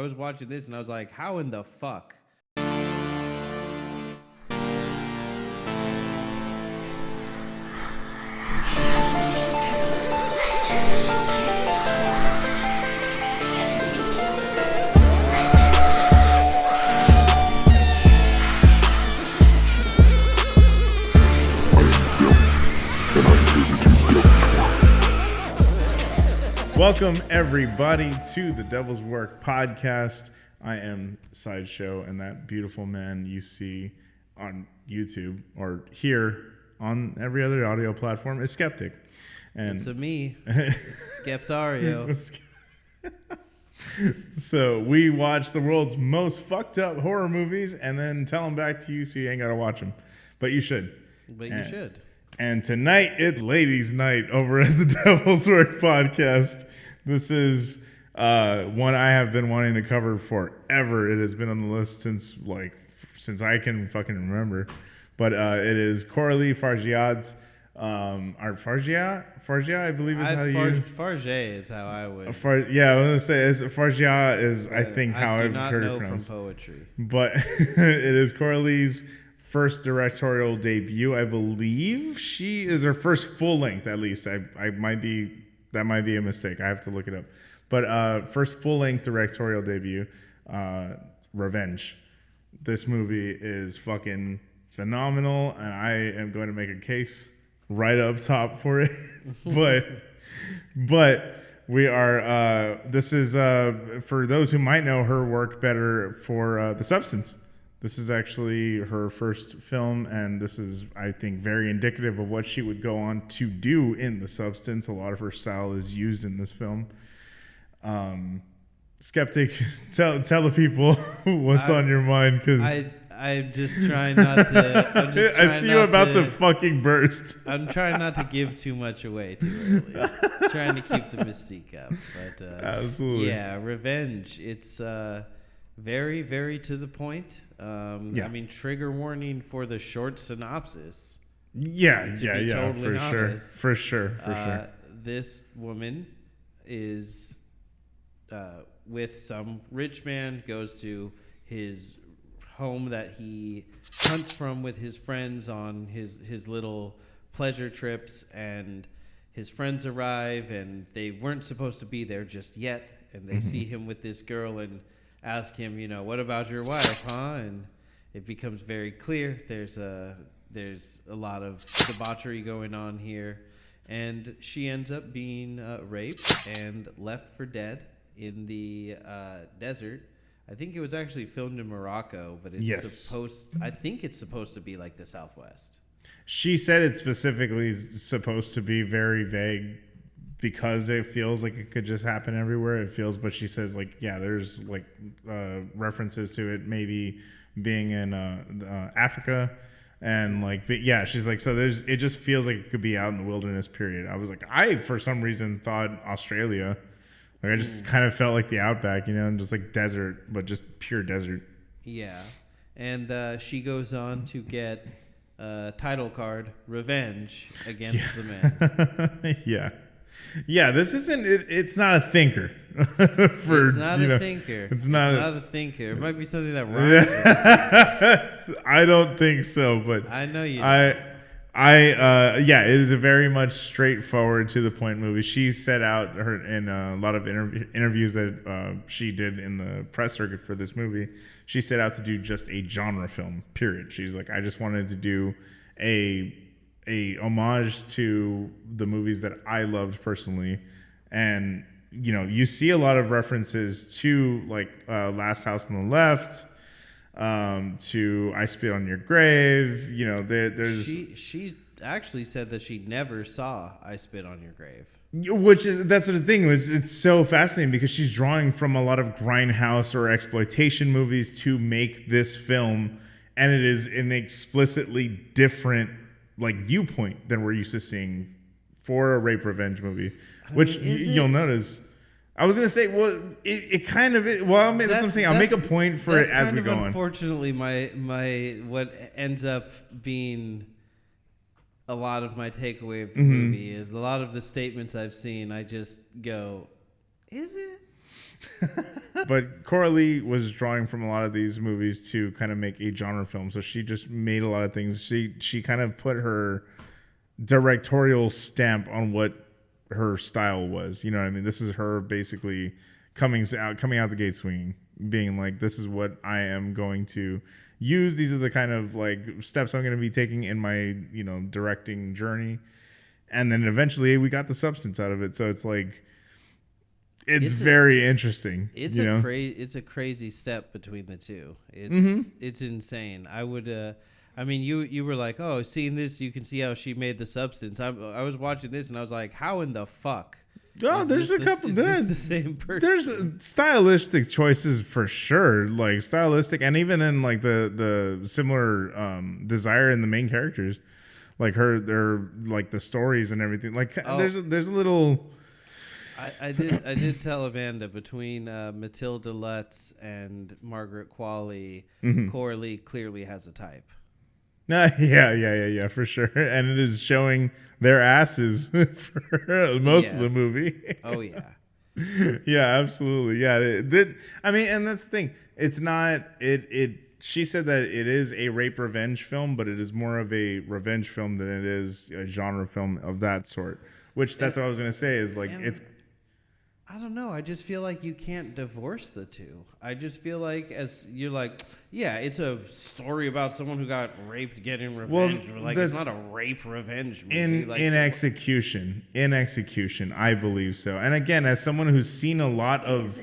was watching this and I was like, how in the fuck? Welcome, everybody, to the Devil's Work podcast. I am PsydeShow, and that beautiful man you see on YouTube or here on every other audio platform is Skeptic. And it's me, Skeptario. So we watch the world's most fucked up horror movies and then tell them back to you so you ain't got to watch them. But you should. You should. And tonight, it's ladies' night over at the Devil's Work podcast. This is one I have been wanting to cover forever. It has been on the list since I can fucking remember. But it is Coralie Fargeat's, Fargeat, I believe is how you... Fargeat is how I would. I was going to say, Fargeat is, I think, how I've heard it pronounced. I do not know from poetry. But it is Coralie's first directorial debut, I believe. She is her first full length, at least. That might be a mistake. I have to look it up. But first full length directorial debut, Revenge. This movie is fucking phenomenal, and I am going to make a case right up top for it. but we are. This is for those who might know her work better for The Substance. This is actually her first film, and this is, I think, very indicative of what she would go on to do in The Substance. A lot of her style is used in this film. Skeptic, tell the people what's on your mind, because I'm just trying not to. I see you about to fucking burst. I'm trying not to give too much away too early. Trying to keep the mystique up, but absolutely, yeah, Revenge. It's very, very to the point. I mean, trigger warning for the short synopsis. Totally for sure. This woman is with some rich man, goes to his home that he hunts from with his friends on his little pleasure trips, and his friends arrive and they weren't supposed to be there just yet, and they see him with this girl and ask him, what about your wife, huh? And it becomes very clear there's a lot of debauchery going on here, and she ends up being raped and left for dead in the desert. I think it was actually filmed in Morocco, but I think it's supposed to be like the Southwest. She said it specifically is supposed to be very vague, because it feels like it could just happen everywhere. But she says, there's references to it maybe being in Africa, and she's like, so it just feels like it could be out in the wilderness period. I was like, I for some reason thought Australia, I just kind of felt like the outback, and just like desert, but just pure desert. Yeah, and she goes on to get title card Revenge against the man. Yeah, this isn't. It's not a thinker. It's not a thinker. It's not a thinker. It might be something that rhymes. I don't think so, but I know you. It is a very much straightforward, to the point movie. She set out her in a lot of interviews that she did in the press circuit for this movie. She set out to do just a genre film. Period. She's like, I just wanted to do a homage to the movies that I loved personally. And you see a lot of references to Last House on the Left, to I Spit on Your Grave. There's she actually said that she never saw I Spit on Your Grave, that's the thing. It's so fascinating, because she's drawing from a lot of grindhouse or exploitation movies to make this film, and it is an explicitly different viewpoint than we're used to seeing for a rape revenge movie, you'll notice. I was gonna say, well, it kind of is. Well, that's what I'm saying. I'll make a point for it as we go on. Unfortunately, my what ends up being a lot of my takeaway of the movie is a lot of the statements I've seen. I just go, is it? But Coralie was drawing from a lot of these movies to kind of make a genre film. So she just made a lot of things. She kind of put her directorial stamp on what her style was. You know what I mean? This is her basically coming out the gate swinging, being like, this is what I am going to use. These are the kind of like steps I'm going to be taking in my, directing journey. And then eventually we got the substance out of it. So it's like, it's very interesting. It's a crazy step between the two. It's insane. I would, you were like, oh, seeing this, you can see how she made the substance. I was watching this and I was like, how in the fuck? Oh, there's a couple. Is the same person? There's stylistic choices for sure, like stylistic, and even in like the similar desire in the main characters, like they're like the stories and everything. Like there's a little. I did tell Amanda between Matilda Lutz and Margaret Qualley, Coralie clearly has a type. Yeah, for sure. And it is showing their asses for most of the movie. Oh, yeah. Yeah, absolutely. Yeah. And that's the thing. It's not, she said that it is a rape revenge film, but it is more of a revenge film than it is a genre film of that sort, which that's what I was going to say is like, it's. I don't know. I just feel like you can't divorce the two. I just feel like it's a story about someone who got raped getting revenge. Well, it's not a rape revenge movie. In execution, I believe so. And again, as someone who's seen a lot of,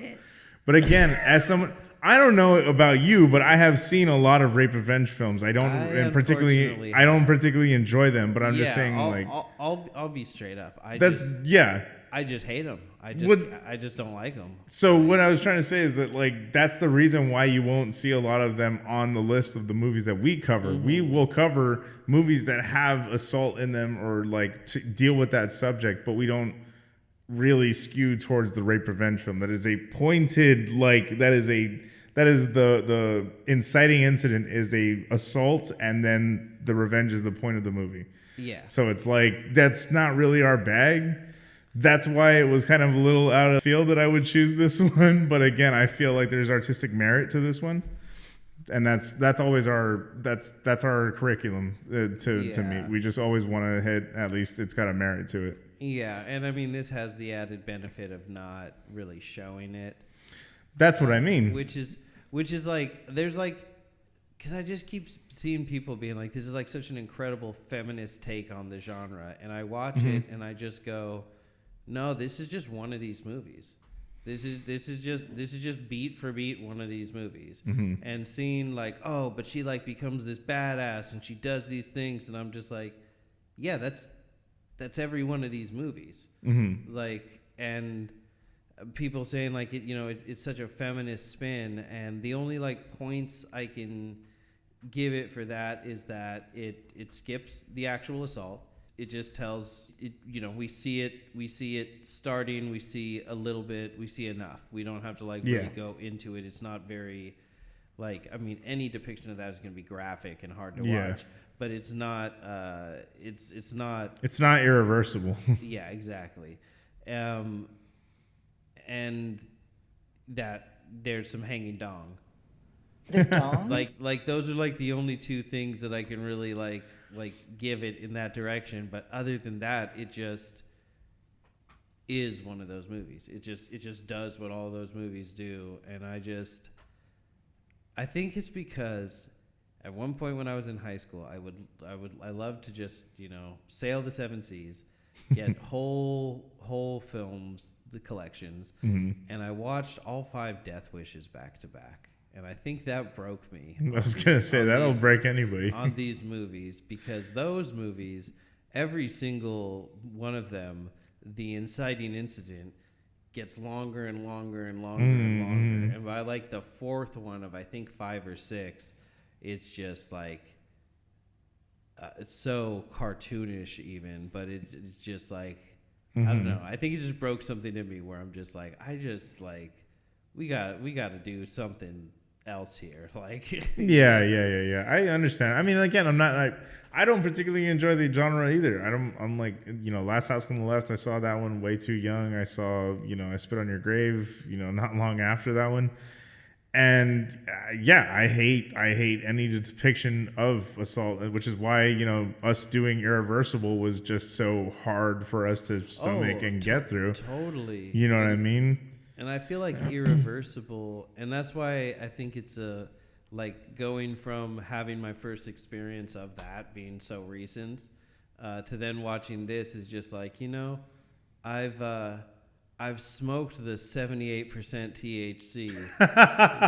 but again, as someone, I don't know about you, but I have seen a lot of rape revenge films. I don't particularly enjoy them, but I'm just saying I'll be straight up. I just hate them. I just don't like them. So what I was trying to say is that like that's the reason why you won't see a lot of them on the list of the movies that we cover. Mm-hmm. We will cover movies that have assault in them or like to deal with that subject, but we don't really skew towards the rape revenge film. That is a pointed that is the inciting incident is a assault, and then the revenge is the point of the movie. Yeah. So it's like that's not really our bag. That's why it was kind of a little out of field that I would choose this one. But again, I feel like there's artistic merit to this one, and that's always our curriculum to meet. We just always want to hit at least it's got a merit to it. Yeah, and I mean this has the added benefit of not really showing it. That's what I mean. Which is like there's like. Because I just keep seeing people being like, this is like such an incredible feminist take on the genre, and I watch it and I just go, no, this is just one of these movies. This is just beat for beat one of these movies. Mm-hmm. And seeing like, oh, but she like becomes this badass and she does these things, and I'm just like, yeah, that's every one of these movies. Mm-hmm. Like, and people saying like it's such a feminist spin, and the only like points I can give it for that is that it skips the actual assault. It just tells it, we see it starting, we see a little bit, we see enough. We don't have to really go into it. It's not very any depiction of that is going to be graphic and hard to watch, but it's not it's not irreversible. Yeah, exactly. And that there's some hanging dong. The dong? like those are like the only two things that I can really like give it in that direction. But other than that, it just is one of those movies. It just does what all those movies do. And I think it's because at one point when I was in high school, I loved to just, sail the seven seas, get whole films, the collections, and I watched all 5 Death Wishes back to back. And I think that broke me. I was going to say, that'll break anybody. On these movies, because those movies, every single one of them, the inciting incident gets longer and longer and longer and longer. And by like the 4th one of, I think, 5 or 6, it's just like, it's so cartoonish even, but it's just like, I don't know. I think it just broke something in me where I'm just like, we got to do something else here. Like, Yeah. I understand. I mean, again, I don't particularly enjoy the genre either. I'm like, Last House on the Left, I saw that one way too young. I saw, I Spit on Your Grave, not long after that one. And I hate any depiction of assault, which is why, us doing Irreversible was just so hard for us to stomach and get through. Totally. You know what I mean? And I feel like Irreversible, and that's why I think it's going from having my first experience of that being so recent to then watching this is just like, I've smoked the 78% THC.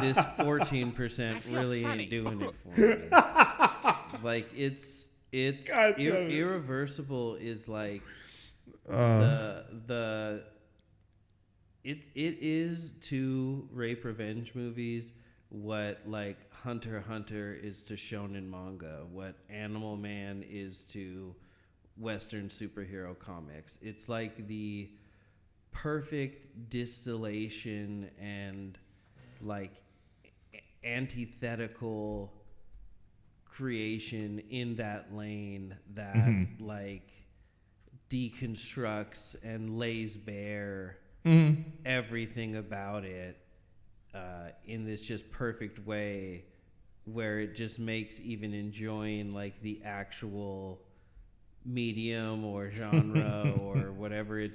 This 14% really ain't doing it for me. Like it's Irreversible is like it is to rape revenge movies what like Hunter x Hunter is to shonen manga, what Animal Man is to Western superhero comics. It's like the perfect distillation and like antithetical creation in that lane that like deconstructs and lays bare everything about it in this just perfect way where it just makes even enjoying like the actual medium or genre or whatever it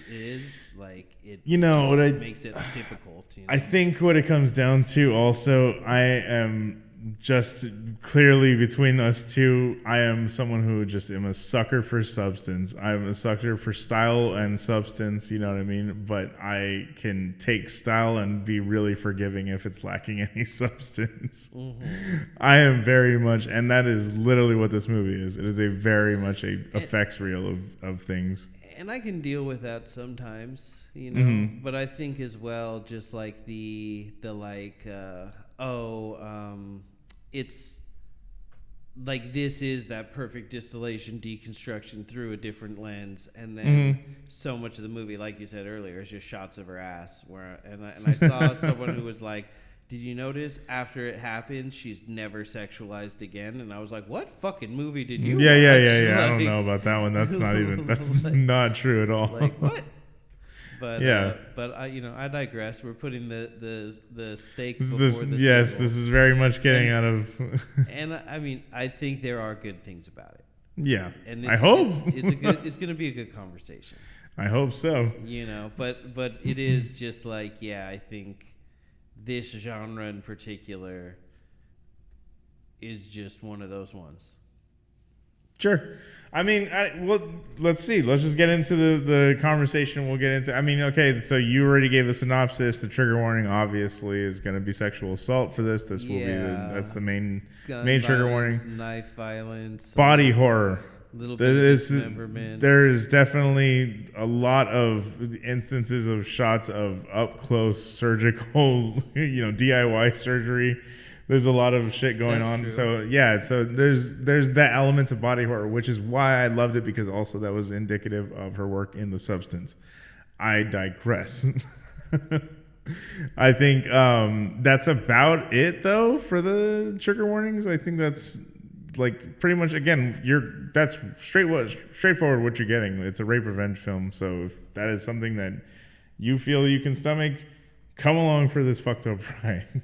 is like it makes it difficult. I think what it comes down to also, I am just clearly between us two, I am someone who just am a sucker for substance. I'm a sucker for style and substance, you know what I mean? But I can take style and be really forgiving if it's lacking any substance. I am very much, and that is literally what this movie is. It is a very much a effects reel of things. And I can deal with that sometimes, but I think as well, just like it's like this is that perfect distillation, deconstruction through a different lens, and then so much of the movie, like you said earlier, is just shots of her ass. And I saw someone who was like, "Did you notice after it happened, she's never sexualized again?" And I was like, "What fucking movie did you?" Yeah. Like, I don't know about that one. That's like, not true at all. Like what? But but I digress. We're putting the stakes before the sequel. Yes, this is very much getting out of. And I mean, I think there are good things about it. Yeah, and I hope it's going to be a good conversation. I hope so. But it is just like I think this genre in particular is just one of those ones. Sure. I mean, let's see. Let's just get into the conversation. We'll get into. I mean, okay. So you already gave the synopsis. The trigger warning obviously is going to be sexual assault for this. This will be that's the main trigger warning. Knife violence. Body horror. Little bit of dismemberment. There's definitely a lot of instances of shots of up close surgical, DIY surgery. There's a lot of shit going on. True. So there's that element of body horror, which is why I loved it, because also that was indicative of her work in The Substance. I digress. I think that's about it though for the trigger warnings. I think that's like pretty much, again, that's straightforward what you're getting. It's a rape revenge film. So if that is something that you feel you can stomach, come along for this fucked up ride.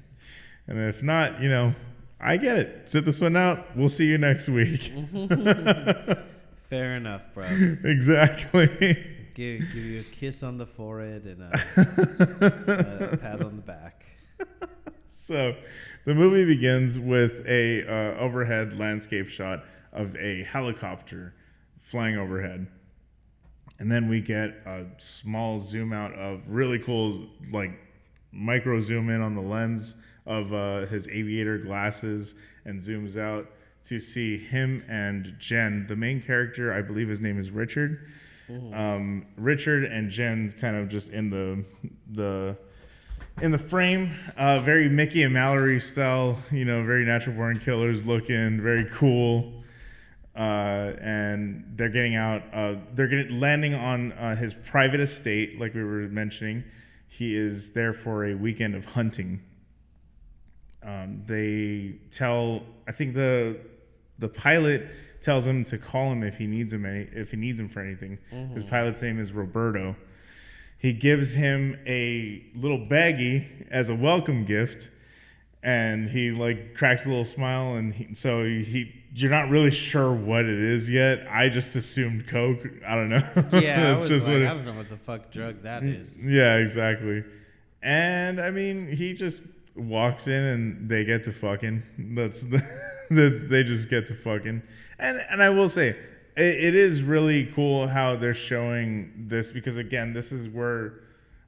And if not, I get it. Sit this one out. We'll see you next week. Fair enough, bro. Exactly. Give you a kiss on the forehead and a pat on the back. So the movie begins with a overhead landscape shot of a helicopter flying overhead. And then we get a small zoom out of really cool, like micro zoom in on the lens of his aviator glasses, and zooms out to see him and Jen. The main character, I believe his name is Richard. Richard and Jen kind of just in the frame, very Mickey and Mallory style, very Natural Born Killers looking, very cool. And they're getting out. They're landing on his private estate, like we were mentioning. He is there for a weekend of hunting. they tell, I think the pilot tells him to call him if he needs him for anything. His pilot's name is Roberto. He gives him a little baggie as a welcome gift, and he like cracks a little smile, and you're not really sure what it is yet. I just assumed Coke. I don't know. Yeah, I was just like, I don't know what the fuck drug that is. Yeah, exactly. And I mean, he just walks in and they get to fucking. They just get to fucking. And I will say, it is really cool how they're showing this, because again, this is where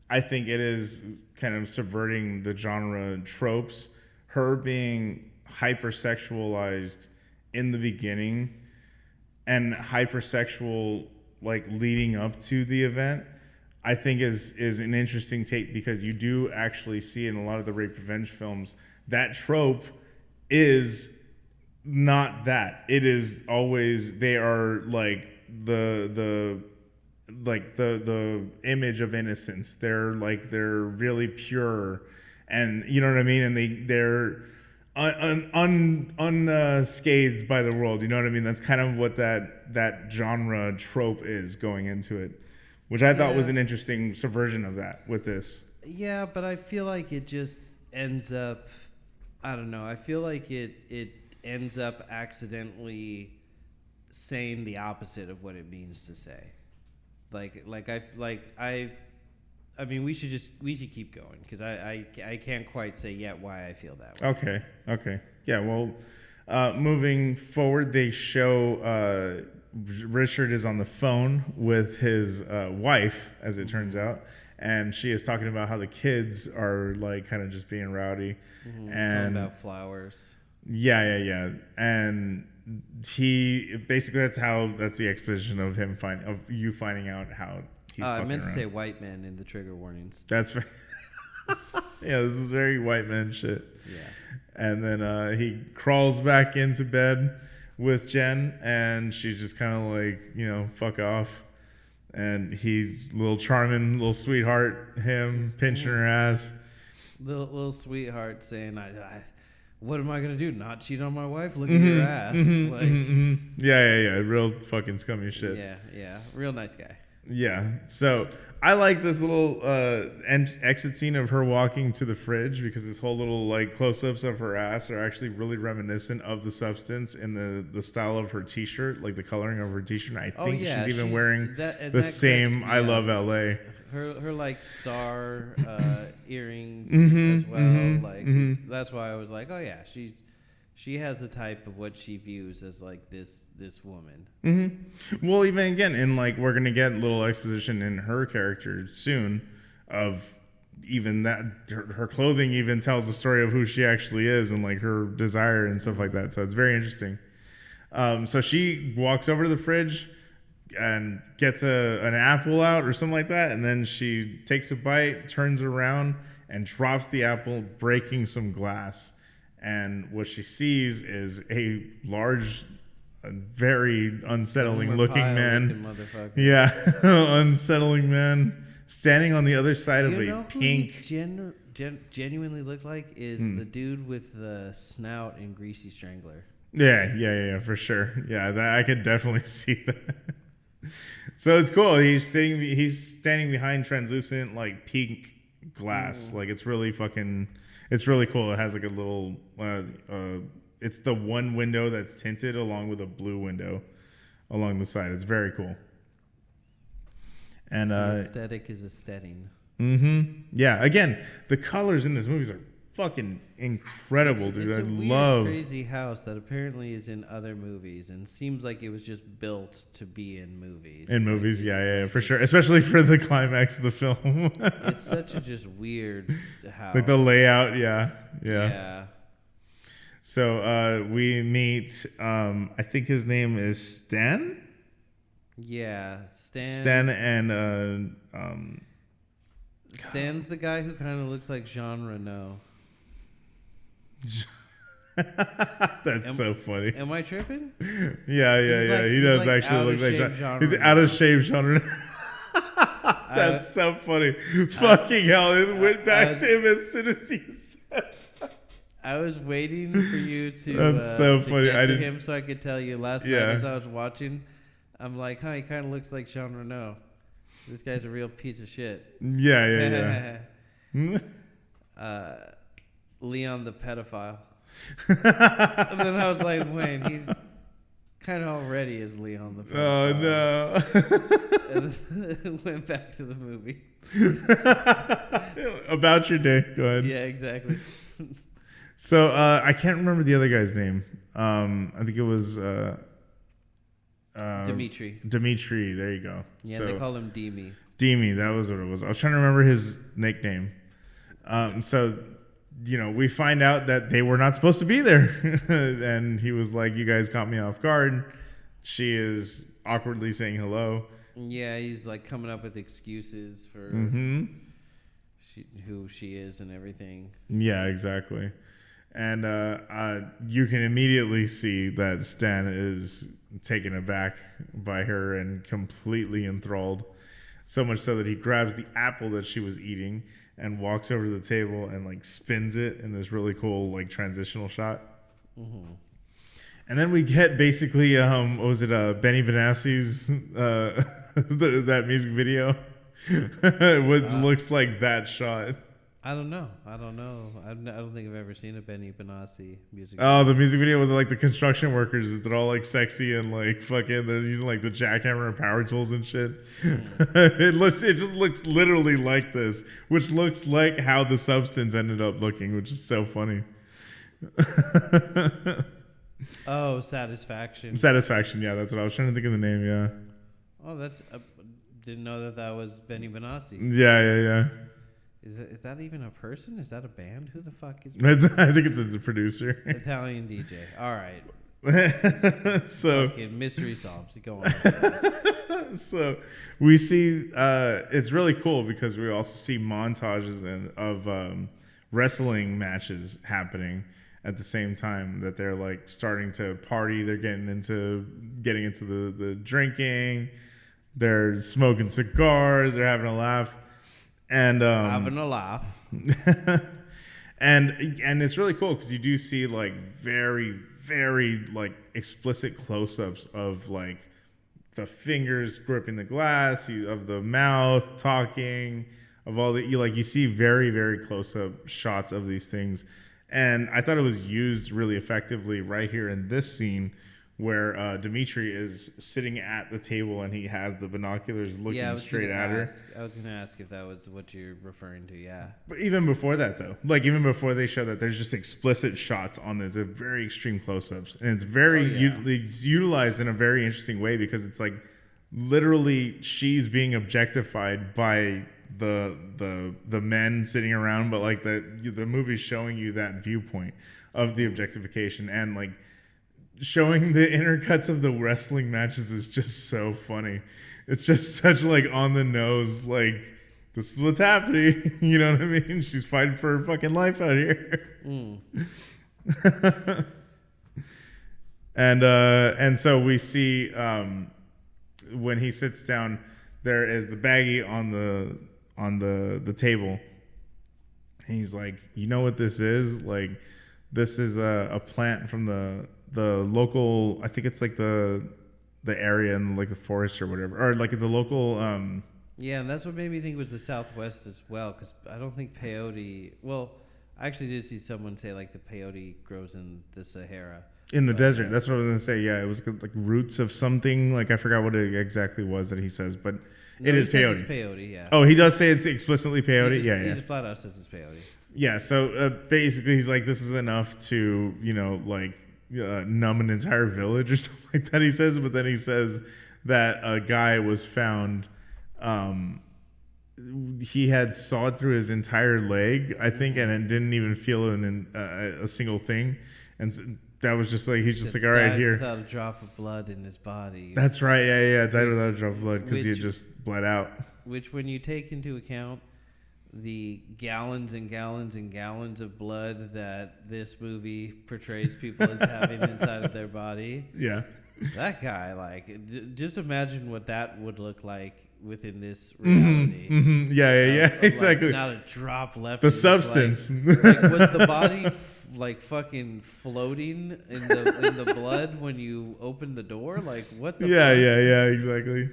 I think it is kind of subverting the genre tropes. Her being hypersexualized in the beginning and hypersexual like leading up to the event, I think is an interesting take, because you do actually see in a lot of the rape revenge films that trope is not that. It is always, they are like the image of innocence. They're really pure, and you know what I mean, and they're unscathed by the world. You know what I mean? That's kind of what that genre trope is going into it, which I thought was an interesting subversion of that with this. Yeah, but I feel like it just ends up, I don't know. I feel like it ends up accidentally saying the opposite of what it means to say. I mean, we should keep going, because I can't quite say yet why I feel that way. Okay. Yeah, well, moving forward, they show Richard is on the phone with his wife, as it turns out, and she is talking about how the kids are like kind of just being rowdy. And talking about flowers. Yeah. And he basically, that's the exposition of him finding out how he's I fucking meant to around. say white men in the trigger warnings. That's right. Yeah, this is very white man shit. Yeah. And then he crawls back into bed with Jen, and she's just kind of like, fuck off. And he's little charming, little sweetheart, him pinching her ass. Little sweetheart saying, I what am I gonna do? Not cheat on my wife? Look at your ass. Yeah. Real fucking scummy shit. Yeah. Real nice guy. Yeah. So I like this little exit scene of her walking to the fridge, because this whole little like close-ups of her ass are actually really reminiscent of the substance in the style of her t-shirt, like the coloring of her t-shirt. I think she's even wearing the same I Love LA. Her like star earrings as well. That's why I was like, oh yeah, she has the type of what she views as like this woman. Well, even again, and like we're gonna get a little exposition in her character soon, of even that her clothing even tells the story of who she actually is, and like her desire and stuff like that. So it's very interesting. So she walks over to the fridge and gets an apple out or something like that, and then she takes a bite, turns around, and drops the apple, breaking some glass. And what she sees is a large, very unsettling looking man. Yeah, unsettling man standing on the other side of a pink. Who he genuinely looked like is the dude with the snout in Greasy Strangler. Yeah, for sure. Yeah, I could definitely see that. So it's cool. He's standing behind translucent like pink glass. Like it's really cool. It has like a little it's the one window that's tinted along with a blue window along the side. It's very cool. And the aesthetic is aestheting. Yeah, again, the colors in this movie are fucking incredible, dude. It's I a weird, love crazy house that apparently is in other movies and seems like it was just built to be in movies. Yeah, for sure. Especially for the climax of the film. It's such a just weird house. Like the layout, yeah. So we meet, I think his name is Stan? Yeah, Stan and... Stan's the guy who kind of looks like Jean Reno. That's so funny. Am I tripping? Yeah. He does actually look like Jean. He's out of shape, Jean. That's so funny. Fucking hell! It went back to him as soon as he said. I was waiting for you to. That's so funny. Get I to didn't. him so I could tell you last night as I was watching. I'm like, huh? He kind of looks like Jean Reno. This guy's a real piece of shit. Yeah. Leon the pedophile. And then I was like, Wayne, he's kind of already is Leon the pedophile. Oh no. And then went back to the movie. About your day. Go ahead. Yeah, exactly. So I can't remember the other guy's name. I think it was Dimitri. Dimitri. There you go. Yeah, so, they call him Demi. Demi. That was what it was. I was trying to remember his nickname. So, we find out that they were not supposed to be there. And he was like, you guys caught me off guard. She is awkwardly saying hello. Yeah, he's like coming up with excuses for who she is and everything. Yeah, exactly. And you can immediately see that Stan is taken aback by her and completely enthralled. So much so that he grabs the apple that she was eating and walks over to the table and like spins it in this really cool like transitional shot. Mm-hmm. And then we get basically, what was it, Benny Benassi's that music video? What looks like that shot. I don't know. I don't think I've ever seen a Benny Benassi music video. Oh, the music video with like the construction workers. They're all like sexy and like fucking. They're using like the jackhammer and power tools and shit. It just looks literally like this, which looks like how the Substance ended up looking, which is so funny. Oh, Satisfaction. Satisfaction. Yeah, that's what I was trying to think of the name. Yeah. Oh, that's. Didn't know that was Benny Benassi. Yeah. Is that even a person? Is that a band? Who the fuck is? I think it's a producer. Italian DJ. All right. So fucking mystery solves. Go on. So we see it's really cool because we also see montages of wrestling matches happening at the same time that they're like starting to party. They're getting into the drinking. They're smoking cigars. They're having a laugh. And having a laugh. and it's really cool because you do see like very, very like explicit close-ups of like the fingers gripping the glass, of the mouth talking, of all the you see very, very close-up shots of these things. And I thought it was used really effectively right here in this scene where Dimitri is sitting at the table and he has the binoculars looking straight at her. I was going to ask if that was what you're referring to, yeah. But even before that, though, like even before they show that, there's just explicit shots on this, very extreme close-ups. And it's it's utilized in a very interesting way because it's like literally she's being objectified by the men sitting around, but like the movie's showing you that viewpoint of the objectification and like showing the inner cuts of the wrestling matches is just so funny. It's just such like on the nose, like this is what's happening. You know what I mean? She's fighting for her fucking life out here. And so we see when he sits down, there is the baggie on the table. And he's like, you know what this is? Like, this is a plant from the local, I think it's like the area in like the forest or whatever, or like the local yeah, and that's what made me think it was the Southwest as well, because I don't think peyote, well, I actually did see someone say like the peyote grows in the Sahara, in the desert. That's what I was gonna say. Yeah, it was like roots of something, like I forgot what it exactly was that he says, but it is peyote. It's peyote. Yeah. Oh, he does say it's explicitly peyote. He just flat out says it's peyote. Yeah, so basically he's like, this is enough to, numb an entire village or something like that, he says. But then he says that a guy was found, he had sawed through his entire leg, I think, and it didn't even feel a single thing. And so that was just like, he's just like, all right, here. Without a drop of blood in his body. That's right, yeah, died without a drop of blood because he had just bled out. Which, when you take into account the gallons and gallons and gallons of blood that this movie portrays people as having inside of their body. Yeah. That guy, like, just imagine what that would look like within this reality. Yeah, exactly. Like, not a drop left. The substance. Like, was the body like fucking floating in the blood when you open the door? Like what the Yeah, exactly.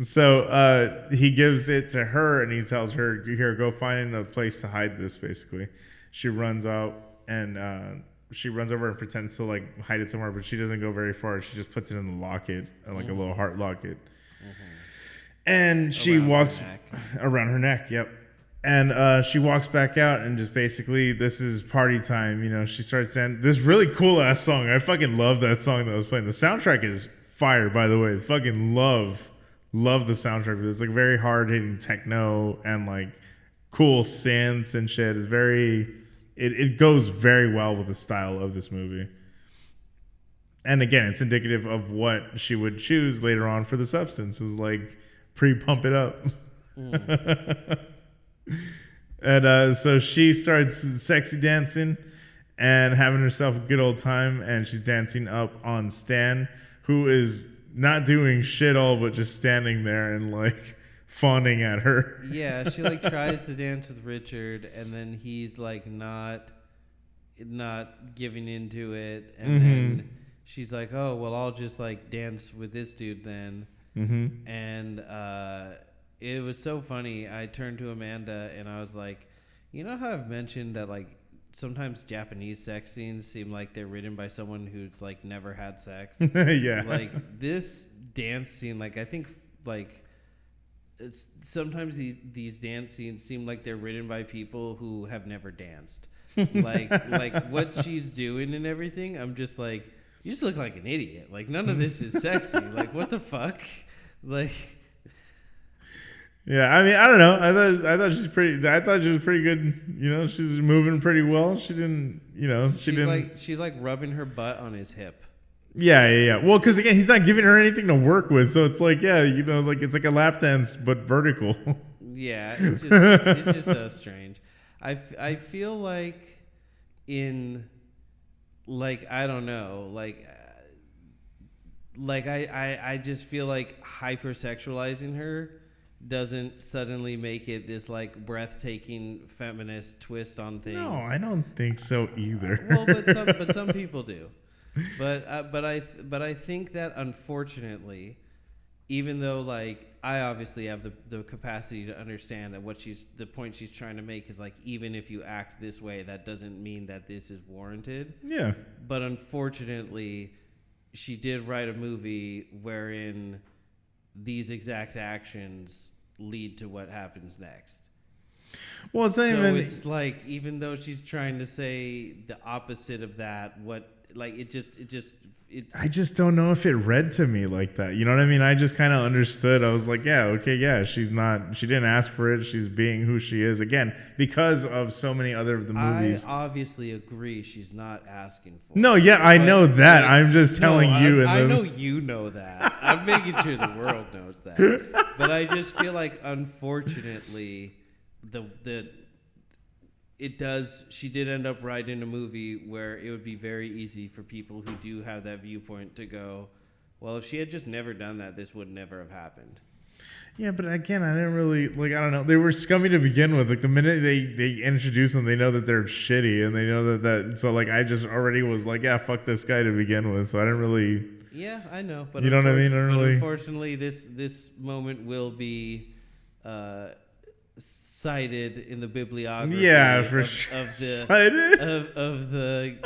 So he gives it to her and he tells her, here, go find a place to hide this, basically. She runs out and she runs over and pretends to like hide it somewhere, but she doesn't go very far. She just puts it in the locket, like a little heart locket. And she walks around her neck. Yep. And she walks back out and just basically, this is party time. You know, she starts saying this really cool ass song. I fucking love that song that was playing. The soundtrack is fire, by the way. Fucking love the soundtrack. It's like very hard hitting techno and like cool synths and shit. It's very, it goes very well with the style of this movie. And again, it's indicative of what she would choose later on for the substance, is like pre-pump it up. And so she starts sexy dancing and having herself a good old time, and she's dancing up on Stan, who is not doing shit all but just standing there and like fawning at her. Yeah, she like tries to dance with Richard, and then he's like not giving into it, and then she's like, oh well, I'll just like dance with this dude then. And it was so funny. I turned to Amanda and I was like, you know how I've mentioned that like sometimes Japanese sex scenes seem like they're written by someone who's like never had sex. Yeah. Like this dance scene, like I think like it's sometimes these dance scenes seem like they're written by people who have never danced. like what she's doing and everything. I'm just like, you just look like an idiot. Like none of this is sexy. Like what the fuck? Like. Yeah, I mean, I don't know. I thought she was pretty good. You know, she's moving pretty well. She didn't, you know, she's like rubbing her butt on his hip. Yeah. Well, because again, he's not giving her anything to work with, so it's like, yeah, you know, like it's like a lap dance but vertical. Yeah, it's just so strange. I feel like in like I don't know, like I just feel like hypersexualizing her doesn't suddenly make it this like breathtaking feminist twist on things. No, I don't think so either. Well, but some people do. But I think that unfortunately, even though like I obviously have the capacity to understand that the point she's trying to make is like, even if you act this way, that doesn't mean that this is warranted. Yeah. But unfortunately, she did write a movie wherein these exact actions lead to what happens next. Well, it's like, even though she's trying to say the opposite of that, I just don't know if it read to me like that. You know what I mean? I just kind of understood. I was like, yeah, okay, yeah, she didn't ask for it. She's being who she is. Again, because of so many other of the movies. I obviously agree she's not asking for it. No, yeah, I know that. I'm just telling you. I know you know that. I'm making sure the world knows that. But I just feel like, unfortunately, she did end up writing a movie where it would be very easy for people who do have that viewpoint to go, well, if she had just never done that, this would never have happened. Yeah, but again, I didn't really, like, I don't know. They were scummy to begin with. Like, the minute they introduce them, they know that they're shitty, and they know that so, like, I just already was like, yeah, fuck this guy to begin with, so I didn't really... Yeah, I know. But you know what I mean? Unfortunately, this moment will be... cited in the bibliography of the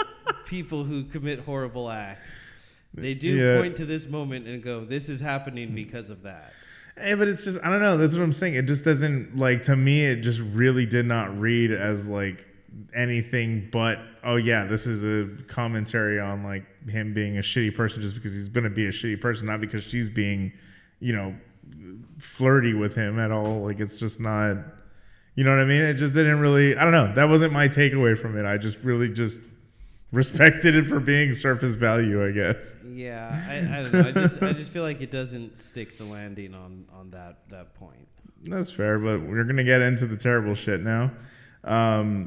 people who commit horrible acts. They do point to this moment and go, this is happening because of that. Hey, but it's just, I don't know. That's what I'm saying. It just doesn't, like, to me, it just really did not read as, like, anything but, oh, yeah, this is a commentary on, like, him being a shitty person just because he's going to be a shitty person, not because she's being, you know, flirty with him at all. Like, it's just not, you know what I mean? It just didn't really, I don't know. That wasn't my takeaway from it. I just really just respected it for being surface value, I guess. Yeah, I don't know. I just feel like it doesn't stick the landing on that point. That's fair, but we're going to get into the terrible shit now.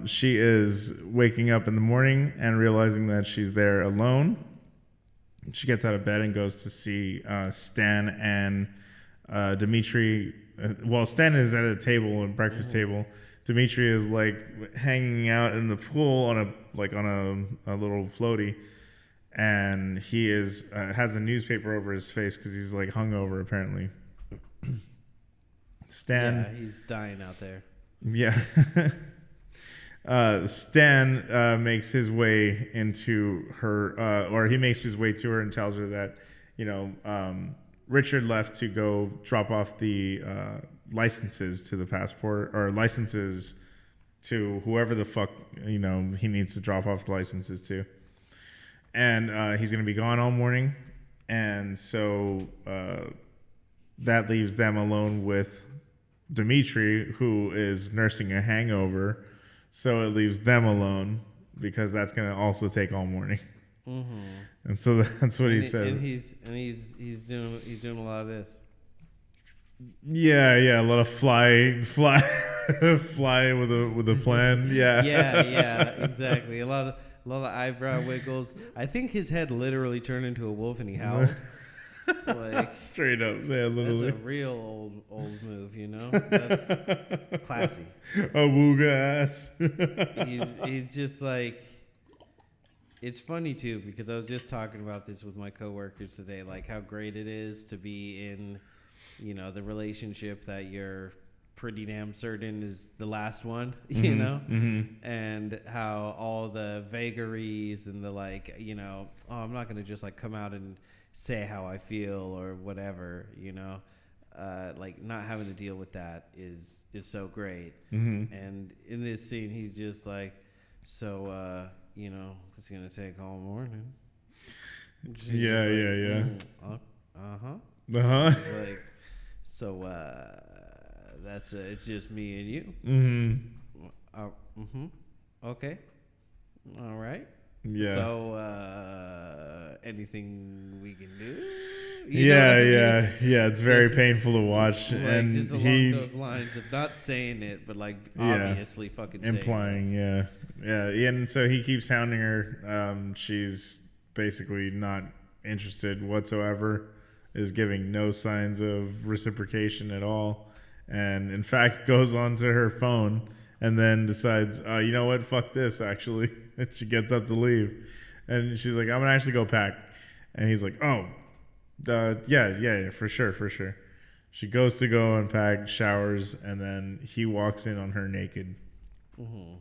She is waking up in the morning and realizing that she's there alone. She gets out of bed and goes to see Stan and Dimitri. Well, Stan is at a table, a breakfast table. Dimitri is like hanging out in the pool on a like on a little floaty, and he is has a newspaper over his face because he's like hungover apparently. Stan, Yeah, he's dying out there. yeah. Stan makes his way into her, or he makes his way to her and tells her that, Richard left to go drop off the licenses to the passport, or licenses to whoever the fuck, he needs to drop off the licenses to. And he's going to be gone all morning. And so that leaves them alone with Dimitri, who is nursing a hangover. So it leaves them alone because that's going to also take all morning. Mm-hmm. And so that's what he said. And he's doing a lot of this. Yeah, a lot of fly with a plan. Yeah. Yeah, exactly. A lot of eyebrow wiggles. I think his head literally turned into a wolf and he howled. Like, straight up, yeah, literally. That's a real old move, That's classy. A wooga ass. He's just like, it's funny too because I was just talking about this with my coworkers today, like how great it is to be in, the relationship that you're pretty damn certain is the last one, Mm-hmm. and how all the vagaries and the I'm not gonna just like come out and say how I feel or whatever, like not having to deal with that is so great. Mm-hmm. And in this scene, he's just like, so, it's going to take all morning. Yeah. Uh-huh. Like, so, it's just me and you. Mm-hmm. Okay. All right. Yeah. So, anything we can do? Yeah. It's very painful to watch, like, and just along those lines of not saying it, but like obviously fucking implying, saying yeah. And so he keeps hounding her. She's basically not interested whatsoever. Is giving no signs of reciprocation at all, and in fact goes onto her phone and then decides, you know what, fuck this, actually. And she gets up to leave. And she's like, I'm going to actually go pack. And he's like, yeah, for sure. She goes to go and pack, showers, and then he walks in on her naked. Mm-hmm.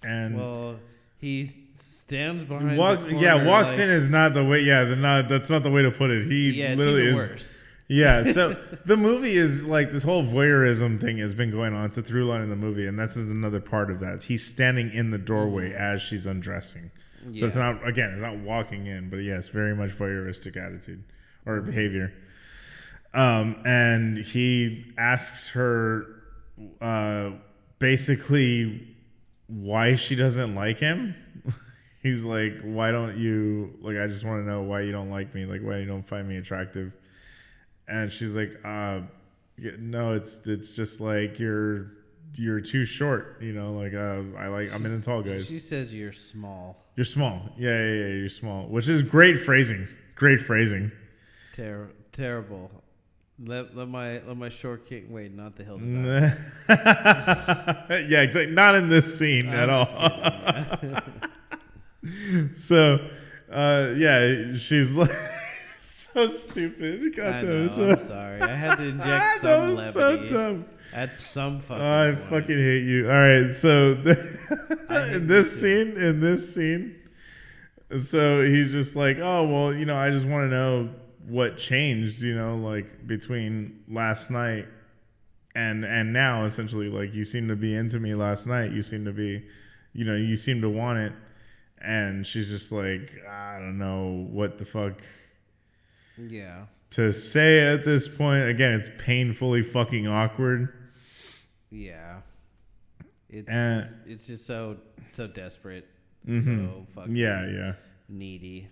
And well, he stands behind walks in is not the way, that's not the way to put it. He literally it's even is worse. Yeah, so the movie is like this whole voyeurism thing has been going on. It's a through line in the movie, and this is another part of that. He's standing in the doorway as she's undressing. Yeah. So it's not walking in, but yes, very much voyeuristic attitude or behavior. And he asks her basically why she doesn't like him. He's like, why don't you, like, I just want to know why you don't like me, like why you don't find me attractive. And she's like, no, it's just like you're too short, I'm into tall guys. She says you're small. You're small. Yeah, you're small, which is great phrasing. Terrible. Let my short king wait, not the hill to die. Yeah, exactly. Not in this scene at all. Kidding, yeah. So, she's like. So stupid. I'm sorry. I had to inject some levity. So dumb. At some fucking I point. fucking hate you. All right, so in this scene, so he's just like, oh well, I just want to know what changed, like between last night and now. Essentially, like you seem to be into me last night. You seem to be, you seem to want it, and she's just like, I don't know what the fuck. Yeah. To say at this point, again, it's painfully fucking awkward. Yeah. It's just so desperate. Mm-hmm. So fucking needy.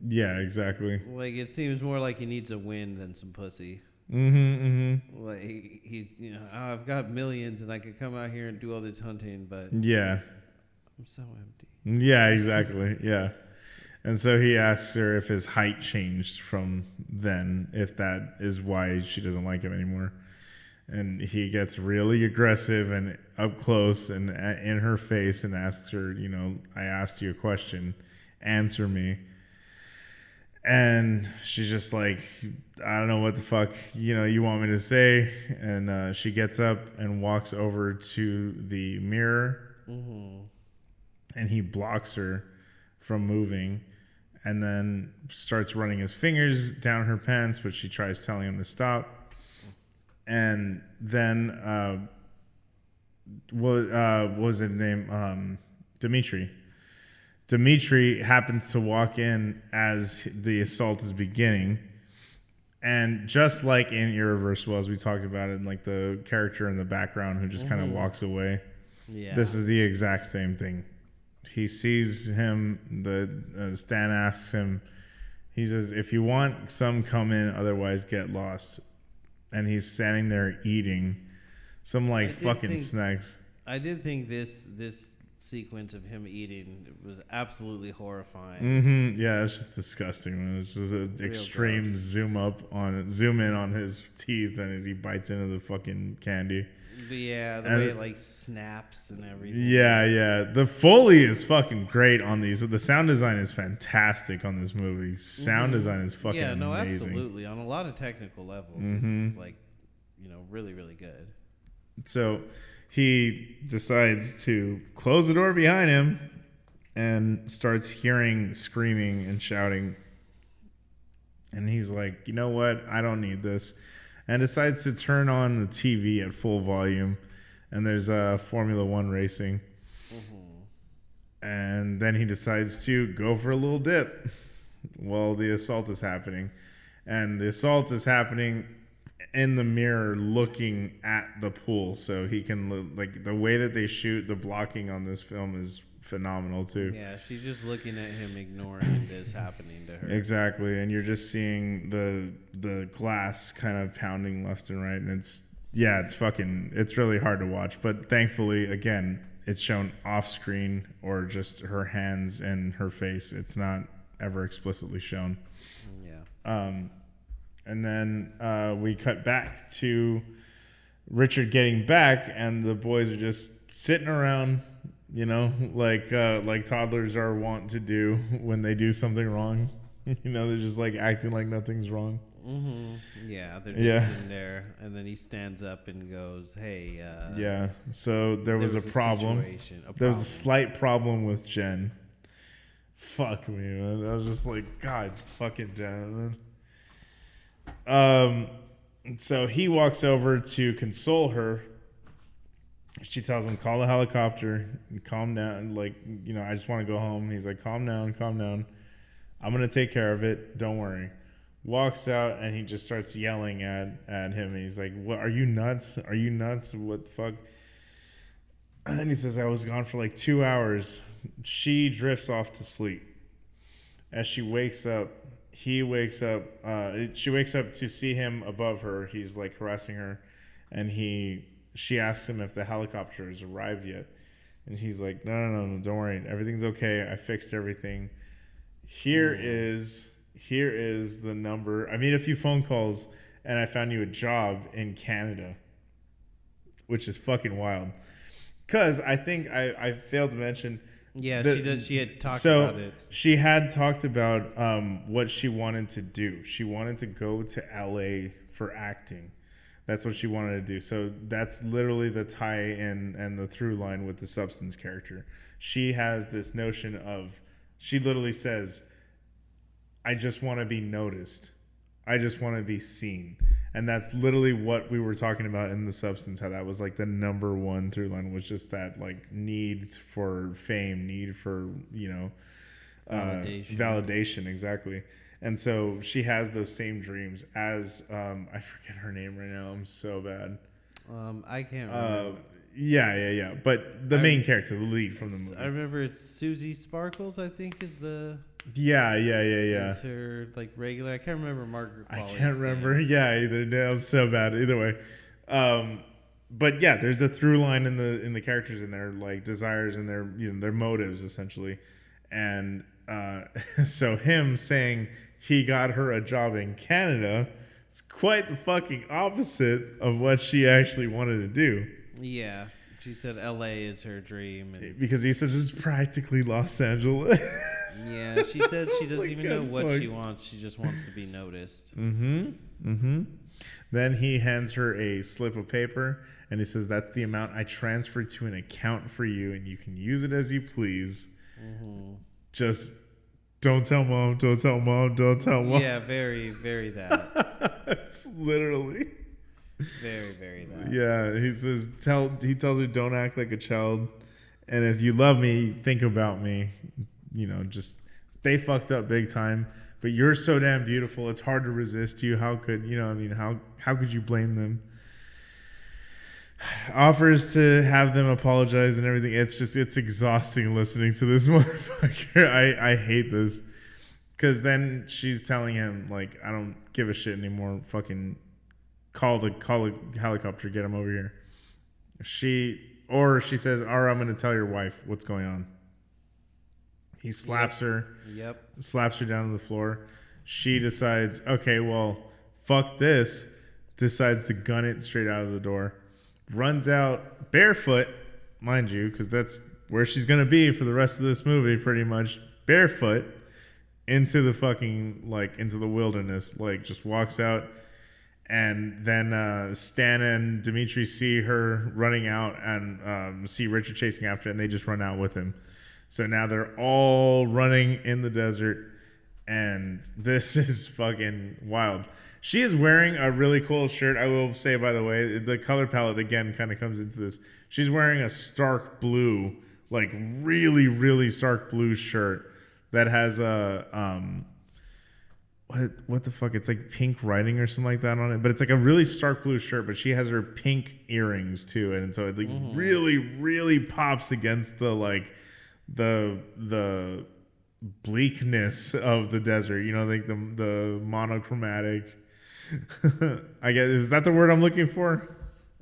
Yeah, exactly. Like it seems more like he needs a win than some pussy. Mm-hmm. Like he's I've got millions and I could come out here and do all this hunting, but yeah. I'm so empty. Yeah, exactly. Yeah. And so he asks her if his height changed from then, if that is why she doesn't like him anymore. And he gets really aggressive and up close and in her face and asks her, you know, I asked you a question, answer me. And she's just like, I don't know what the fuck, you know, you want me to say. And she gets up and walks over to the mirror, and he blocks her from moving, and then starts running his fingers down her pants, but she tries telling him to stop. And then what was his name? Dimitri. Dimitri happens to walk in as the assault is beginning. And just like in Irreversible, as we talked about it, like the character in the background who just kind of walks away, this is the exact same thing. He sees him, Stan asks him, he says, if you want some, come in, otherwise get lost. And he's standing there eating some fucking snacks. I did think this sequence of him eating was absolutely horrifying. Mm-hmm. Yeah, it's just disgusting. It's just an extreme gross. zoom in on his teeth, and as he bites into the fucking candy. Yeah, the way it like snaps and everything. Yeah. The Foley is fucking great on these. The sound design is fantastic on this movie. Sound design is fucking amazing. Absolutely. On a lot of technical levels, it's like, you know, really, really good. So he decides to close the door behind him and starts hearing screaming and shouting. And he's like, you know what? I don't need this. And decides to turn on the TV at full volume. And there's Formula One racing. And then he decides to go for a little dip while the assault is happening. And the assault is happening in the mirror looking at the pool. So he can, like, the way that they shoot, the blocking on this film is phenomenal too. Yeah, she's just looking at him, ignoring this happening to her. Exactly. And you're just seeing the glass kind of pounding left and right. And it's really hard to watch. But thankfully, again, it's shown off screen or just her hands and her face. It's not ever explicitly shown. Yeah. And then we cut back to Richard getting back, and the boys are just sitting around, you know, like toddlers are wont to do when they do something wrong. You know, they're just like acting like nothing's wrong. Yeah, they're just sitting there, and then he stands up and goes, "Hey." Yeah. So there was a problem. There was a slight problem with Jen. Fuck me, man. I was just like, God, fucking Jen. So he walks over to console her. She tells him, call the helicopter and calm down. Like, you know, I just want to go home. He's like, calm down. I'm going to take care of it. Don't worry. Walks out and he just starts yelling at him. And he's like, what, are you nuts? What the fuck? And he says, I was gone for like 2 hours. She drifts off to sleep. As she wakes up, she wakes up to see him above her. He's like harassing her, and she asks him if the helicopter has arrived yet, and he's like, no, don't worry, everything's okay. I fixed everything. Here is the number. I made a few phone calls, and I found you a job in Canada, which is fucking wild. Because I think I failed to mention. Yeah, she did. She had talked about it. She had talked about what she wanted to do. She wanted to go to LA for acting. That's what she wanted to do. So that's literally the tie-in and the through line with the Substance character. She has this notion of, she literally says, I just want to be noticed. I just want to be seen. And that's literally what we were talking about in the Substance, how that was like the number one through line, was just that like need for fame, need for, you know, validation. Exactly. And so she has those same dreams as, I forget her name right now. I'm so bad. I can't remember. Yeah. But the main character, the lead from the movie. I remember it's Susie Sparkles, I think, is the... Yeah. Is her like regular? I can't remember Margaret Qualley's I can't remember. name. Yeah, either. No, I'm so bad. Either way, but yeah, there's a through line in the characters and their like desires and their, you know, their motives essentially, and so him saying he got her a job in Canada It's quite the fucking opposite of what she actually wanted to do. Yeah. She said L.A. is her dream. And Because he says it's practically Los Angeles. yeah, she says she doesn't like, even know what fuck. she wants. She just wants to be noticed. Then he hands her a slip of paper, and he says, that's the amount I transferred to an account for you, and you can use it as you please. Just don't tell mom, don't tell mom, don't tell mom. Yeah, very, very that. It's literally... Very, very that. Yeah, he says, he tells her, don't act like a child. And if you love me, think about me. You know, just, they fucked up big time. But you're so damn beautiful. It's hard to resist you. How could, you know, I mean, how could you blame them? Offers to have them apologize and everything. It's just, it's exhausting listening to this motherfucker. I hate this. Because then she's telling him, like, I don't give a shit anymore. Fucking call the helicopter, get him over here. She says, all right, I'm going to tell your wife what's going on. He slaps her. Yep. Slaps her down to the floor. She decides, okay, well, fuck this. Decides to gun it straight out of the door. Runs out barefoot, mind you, because that's where she's going to be for the rest of this movie, pretty much. Barefoot into the fucking, like, into the wilderness. Like, just walks out. And then Stan and Dimitri see her running out and see Richard chasing after her, and they just run out with him. So now they're all running in the desert, and this is fucking wild. She is wearing a really cool shirt. I will say, by the way, the color palette again kind of comes into this. She's wearing a stark blue, like really, really stark blue shirt that has a what the fuck? It's like pink writing or something like that on it. But it's like a really stark blue shirt, but she has her pink earrings too. And so it like really, really pops against the like the bleakness of the desert. You know, like the monochromatic. I guess, is that the word I'm looking for?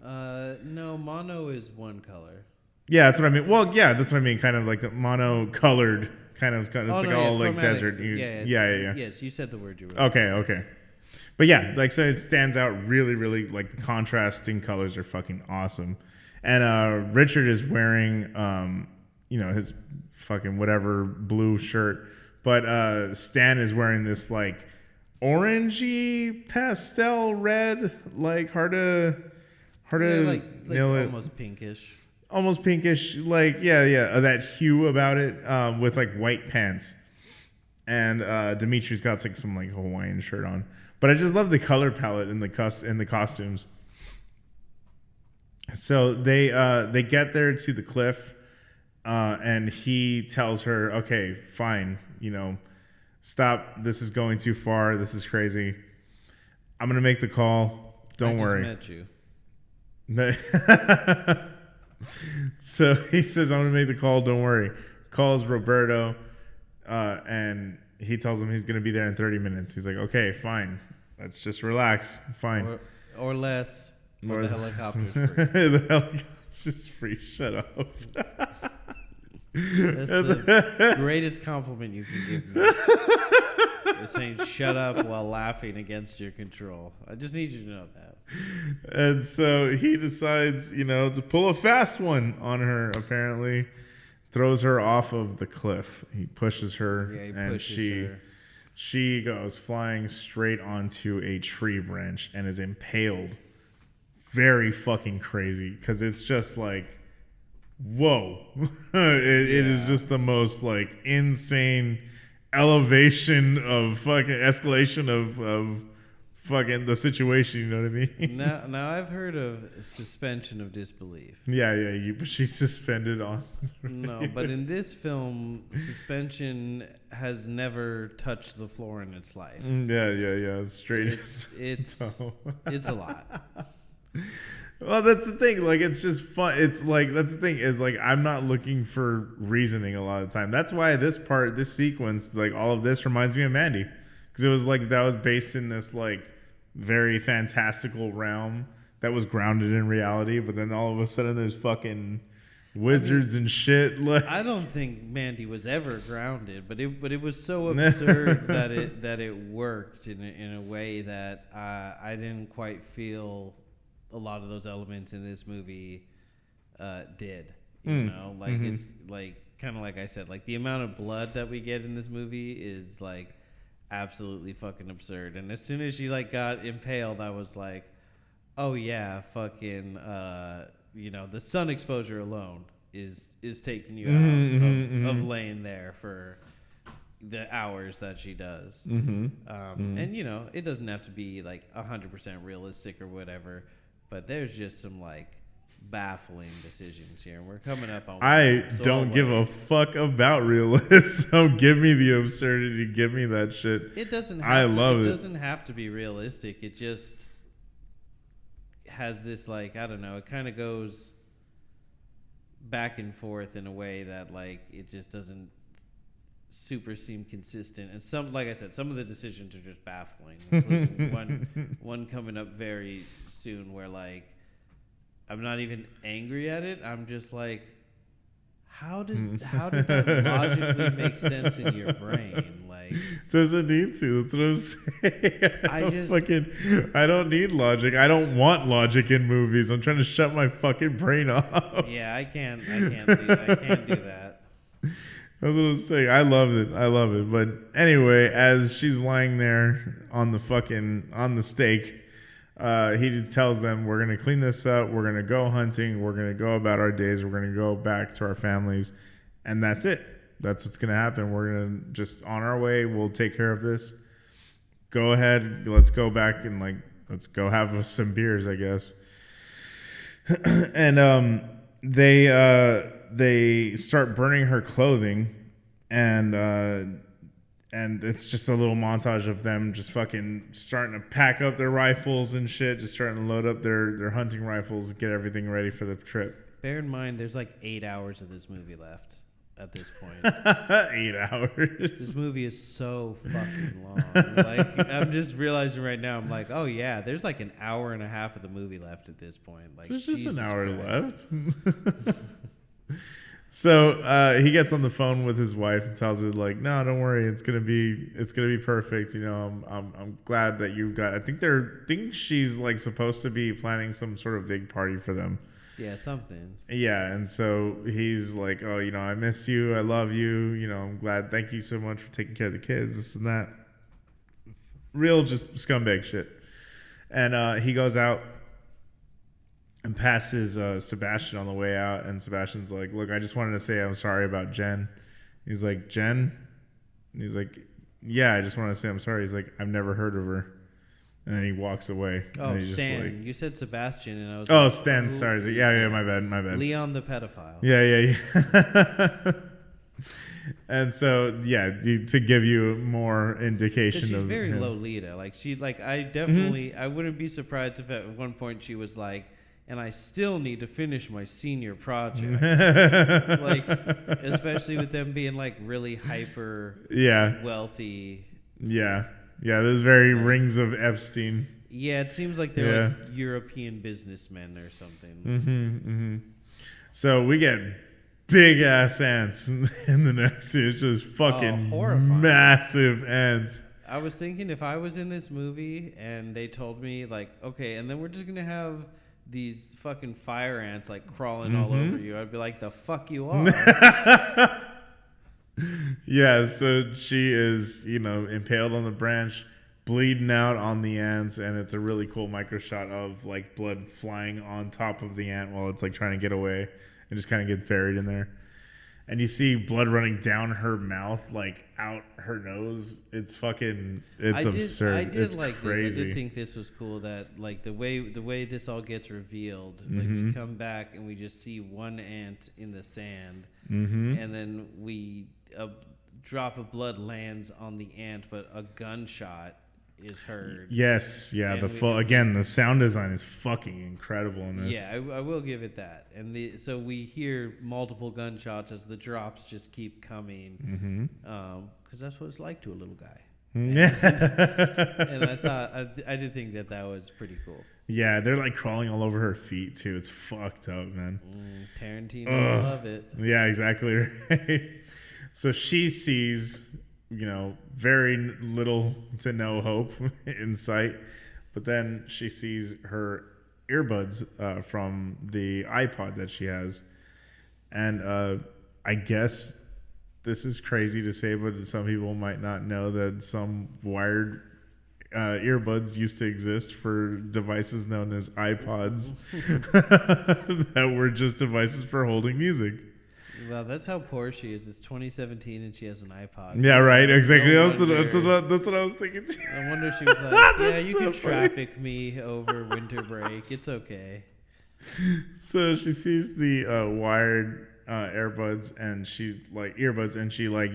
No, mono is one color. Yeah, that's what I mean. Well, yeah, that's what I mean. Kind of like the mono-colored kind of. It's like all like desert. Yeah. Yes, you said the word you were. Okay. But yeah, like so it stands out really, really. Like the contrasting colors are fucking awesome. And Richard is wearing, his fucking whatever blue shirt, but Stan is wearing this like orangey pastel red, like hard to like nail it. Almost pinkish, like that hue about it, with like white pants. And Dimitri's got like some like Hawaiian shirt on, but I just love the color palette in the costumes. So they get there to the cliff, and he tells her, "Okay, fine, stop. This is going too far. This is crazy. I'm gonna make the call. Don't worry." I just met you. So he says, I'm going to make the call. Don't worry. Calls Roberto, and he tells him he's going to be there in 30 minutes. He's like, okay, fine. Let's just relax. Fine. Or less. Or the helicopter's free. The helicopter's just free. Shut up. That's the greatest compliment you can give me. It's saying shut up while laughing against your control. I just need you to know that. And so he decides, to pull a fast one on her, apparently. Throws her off of the cliff. He pushes her, she goes flying straight onto a tree branch and is impaled. Very fucking crazy, because it's just like, whoa. It is just the most like insane elevation of fucking escalation of fucking the situation, you know what I mean? Now I've heard of suspension of disbelief. Yeah, she's suspended on. No, but in this film, suspension has never touched the floor in its life. Yeah, straight. It's a lot. Well, that's the thing. Like, it's just fun. It's like, that's the thing is like, I'm not looking for reasoning a lot of the time. That's why this sequence, like all of this reminds me of Mandy. Because it was like, that was based in this like very fantastical realm that was grounded in reality. But then all of a sudden there's fucking wizards and shit. Like, I don't think Mandy was ever grounded, but it was so absurd that it worked in a way that I didn't quite feel a lot of those elements in this movie did. You know, like it's like kind of like I said, like the amount of blood that we get in this movie is like absolutely fucking absurd. And as soon as she like got impaled, I was like, oh yeah, fucking you know, the sun exposure alone is taking you out of laying there for the hours that she does. And you know, it doesn't have to be like 100% realistic or whatever, but there's just some like baffling decisions here. We're coming up on I don't give a fuck about realism. Give me the absurdity. Give me that shit. It doesn't have to be realistic. It just has this like, I don't know, it kind of goes back and forth in a way that like it just doesn't super seem consistent. And some, like I said, some of the decisions are just baffling. Including one coming up very soon where like I'm not even angry at it. I'm just like, how did that logically make sense in your brain? Like, doesn't need to. That's what I'm saying. I don't need logic. I don't want logic in movies. I'm trying to shut my fucking brain off. Yeah, I can't do that. That's what I'm saying. I love it. But anyway, as she's lying there on the stake, he tells them, we're going to clean this up. We're going to go hunting. We're going to go about our days. We're going to go back to our families. And that's it. That's what's going to happen. We're going to just on our way. We'll take care of this. Go ahead. Let's go back and like, let's go have some beers, I guess. And they start burning her clothing, and it's just a little montage of them just fucking starting to pack up their rifles and shit, just trying to load up their hunting rifles, get everything ready for the trip. Bear in mind, there's like 8 hours of this movie left at this point. 8 hours. This movie is so fucking long. Like, I'm just realizing right now, I'm like, oh yeah, there's like an hour and a half of the movie left at this point. Like, there's just Jesus an hour Christ. left. So he gets on the phone with his wife and tells her like, no, don't worry, it's gonna be perfect. You know, I'm glad that you got. I think she's like supposed to be planning some sort of big party for them. Yeah, something. Yeah, and so he's like, oh, you know, I miss you, I love you. You know, I'm glad. Thank you so much for taking care of the kids. This and that. Real just scumbag shit. And he goes out and passes Sebastian on the way out, and Sebastian's like, look, I just wanted to say I'm sorry about Jen. He's like, Jen? And he's like, yeah, I just wanted to say I'm sorry. He's like, I've never heard of her. And then he walks away. Oh, Stan. You said Sebastian, and I was like, Stan, sorry. Yeah, my bad. Leon the pedophile. Yeah. And so, yeah, to give you more indication of she's very him. Lolita. Like, she, like, I definitely, I wouldn't be surprised if at one point she was like, and I still need to finish my senior project. Like, especially with them being like really hyper wealthy. Yeah. There's very rings of Epstein. Yeah, it seems like they're like European businessmen or something. So we get big ass ants in the next scene. It's just fucking massive ants. I was thinking if I was in this movie and they told me like, okay, and then we're just gonna have these fucking fire ants like crawling all over you, I'd be like, the fuck you are. Yeah, so she is, you know, impaled on the branch, bleeding out on the ants, and it's a really cool micro shot of like blood flying on top of the ant while it's like trying to get away and just kind of gets buried in there. And you see blood running down her mouth, like out her nose. It's fucking, absurd. I did it's like crazy. this. I did think this was cool that like the way this all gets revealed. Like we come back and we just see one ant in the sand, and then a drop of blood lands on the ant, but a gunshot is heard. Yes, yeah. And the sound design is fucking incredible in this. Yeah, I will give it that. And so we hear multiple gunshots as the drops just keep coming, because that's what it's like to a little guy. Yeah. And I thought I did think that was pretty cool. Yeah, they're like crawling all over her feet too. It's fucked up, man. Tarantino would love it. Yeah, exactly. Right. So she sees, very little to no hope in sight, but then she sees her earbuds from the iPod that she has, and I guess this is crazy to say, but some people might not know that some wired earbuds used to exist for devices known as iPods that were just devices for holding music. Well, that's how poor she is. It's 2017 and she has an iPod. Yeah, right. Exactly. No That's what I was thinking too. I wonder she was like, yeah, you so can funny. traffic me over winter break. It's okay. So she sees the wired earbuds and she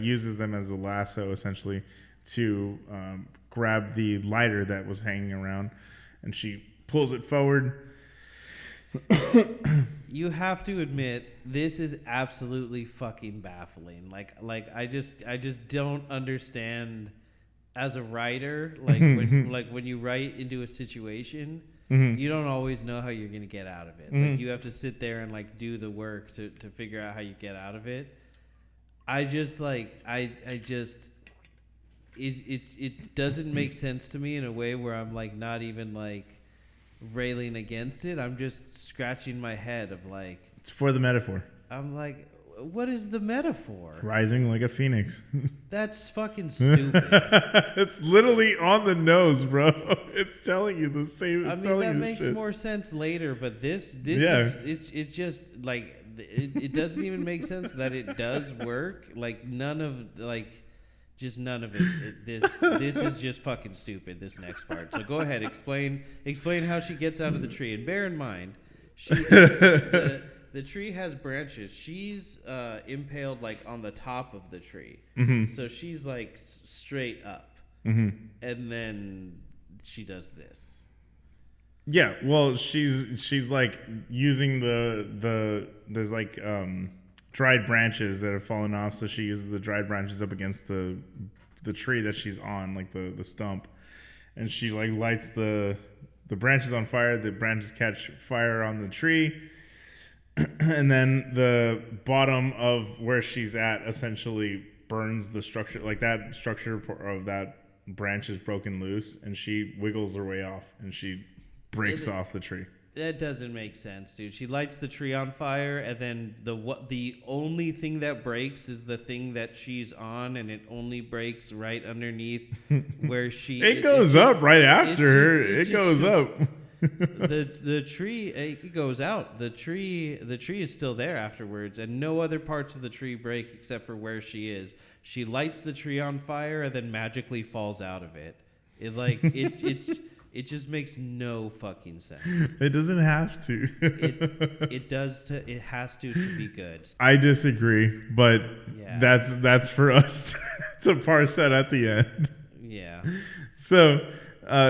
uses them as a lasso essentially to grab the lighter that was hanging around, and she pulls it forward. You have to admit, this is absolutely fucking baffling. Like I just don't understand as a writer, when you write into a situation, you don't always know how you're going to get out of it. Like you have to sit there and like do the work to figure out how you get out of it. It doesn't make sense to me in a way where I'm like not even like railing against it. I'm just scratching my head of like, It's for the metaphor. I'm like, what is the metaphor? Rising like a phoenix. That's fucking stupid. It's literally on the nose, bro. It's telling you the same. I It's mean, telling that you makes shit. more sense later, but this Yeah. is it just like it doesn't even make sense that it does work. Like none of it. This is just fucking stupid. This next part. So go ahead, explain how she gets out of the tree, and bear in mind, the tree has branches. She's impaled like on the top of the tree, so she's like straight up, and then she does this. Yeah, well, she's like using there's like dried branches that have fallen off, so she uses the dried branches up against the tree that she's on, like the stump, and she like lights the branches on fire. The branches catch fire on the tree, and then the bottom of where she's at essentially burns the structure. Like that structure of that branch is broken loose, and she wiggles her way off, and she breaks off the tree. That doesn't make sense, dude. She lights the tree on fire, and then the only thing that breaks is the thing that she's on, and it only breaks right underneath where she. It goes up right after her. It goes up. The tree it goes out. The tree is still there afterwards, and no other parts of the tree break except for where she is. She lights the tree on fire and then magically falls out of it. It just makes no fucking sense. It doesn't have to. It does it has to be good. I disagree, but Yeah. that's for us to parse out at the end. Yeah. So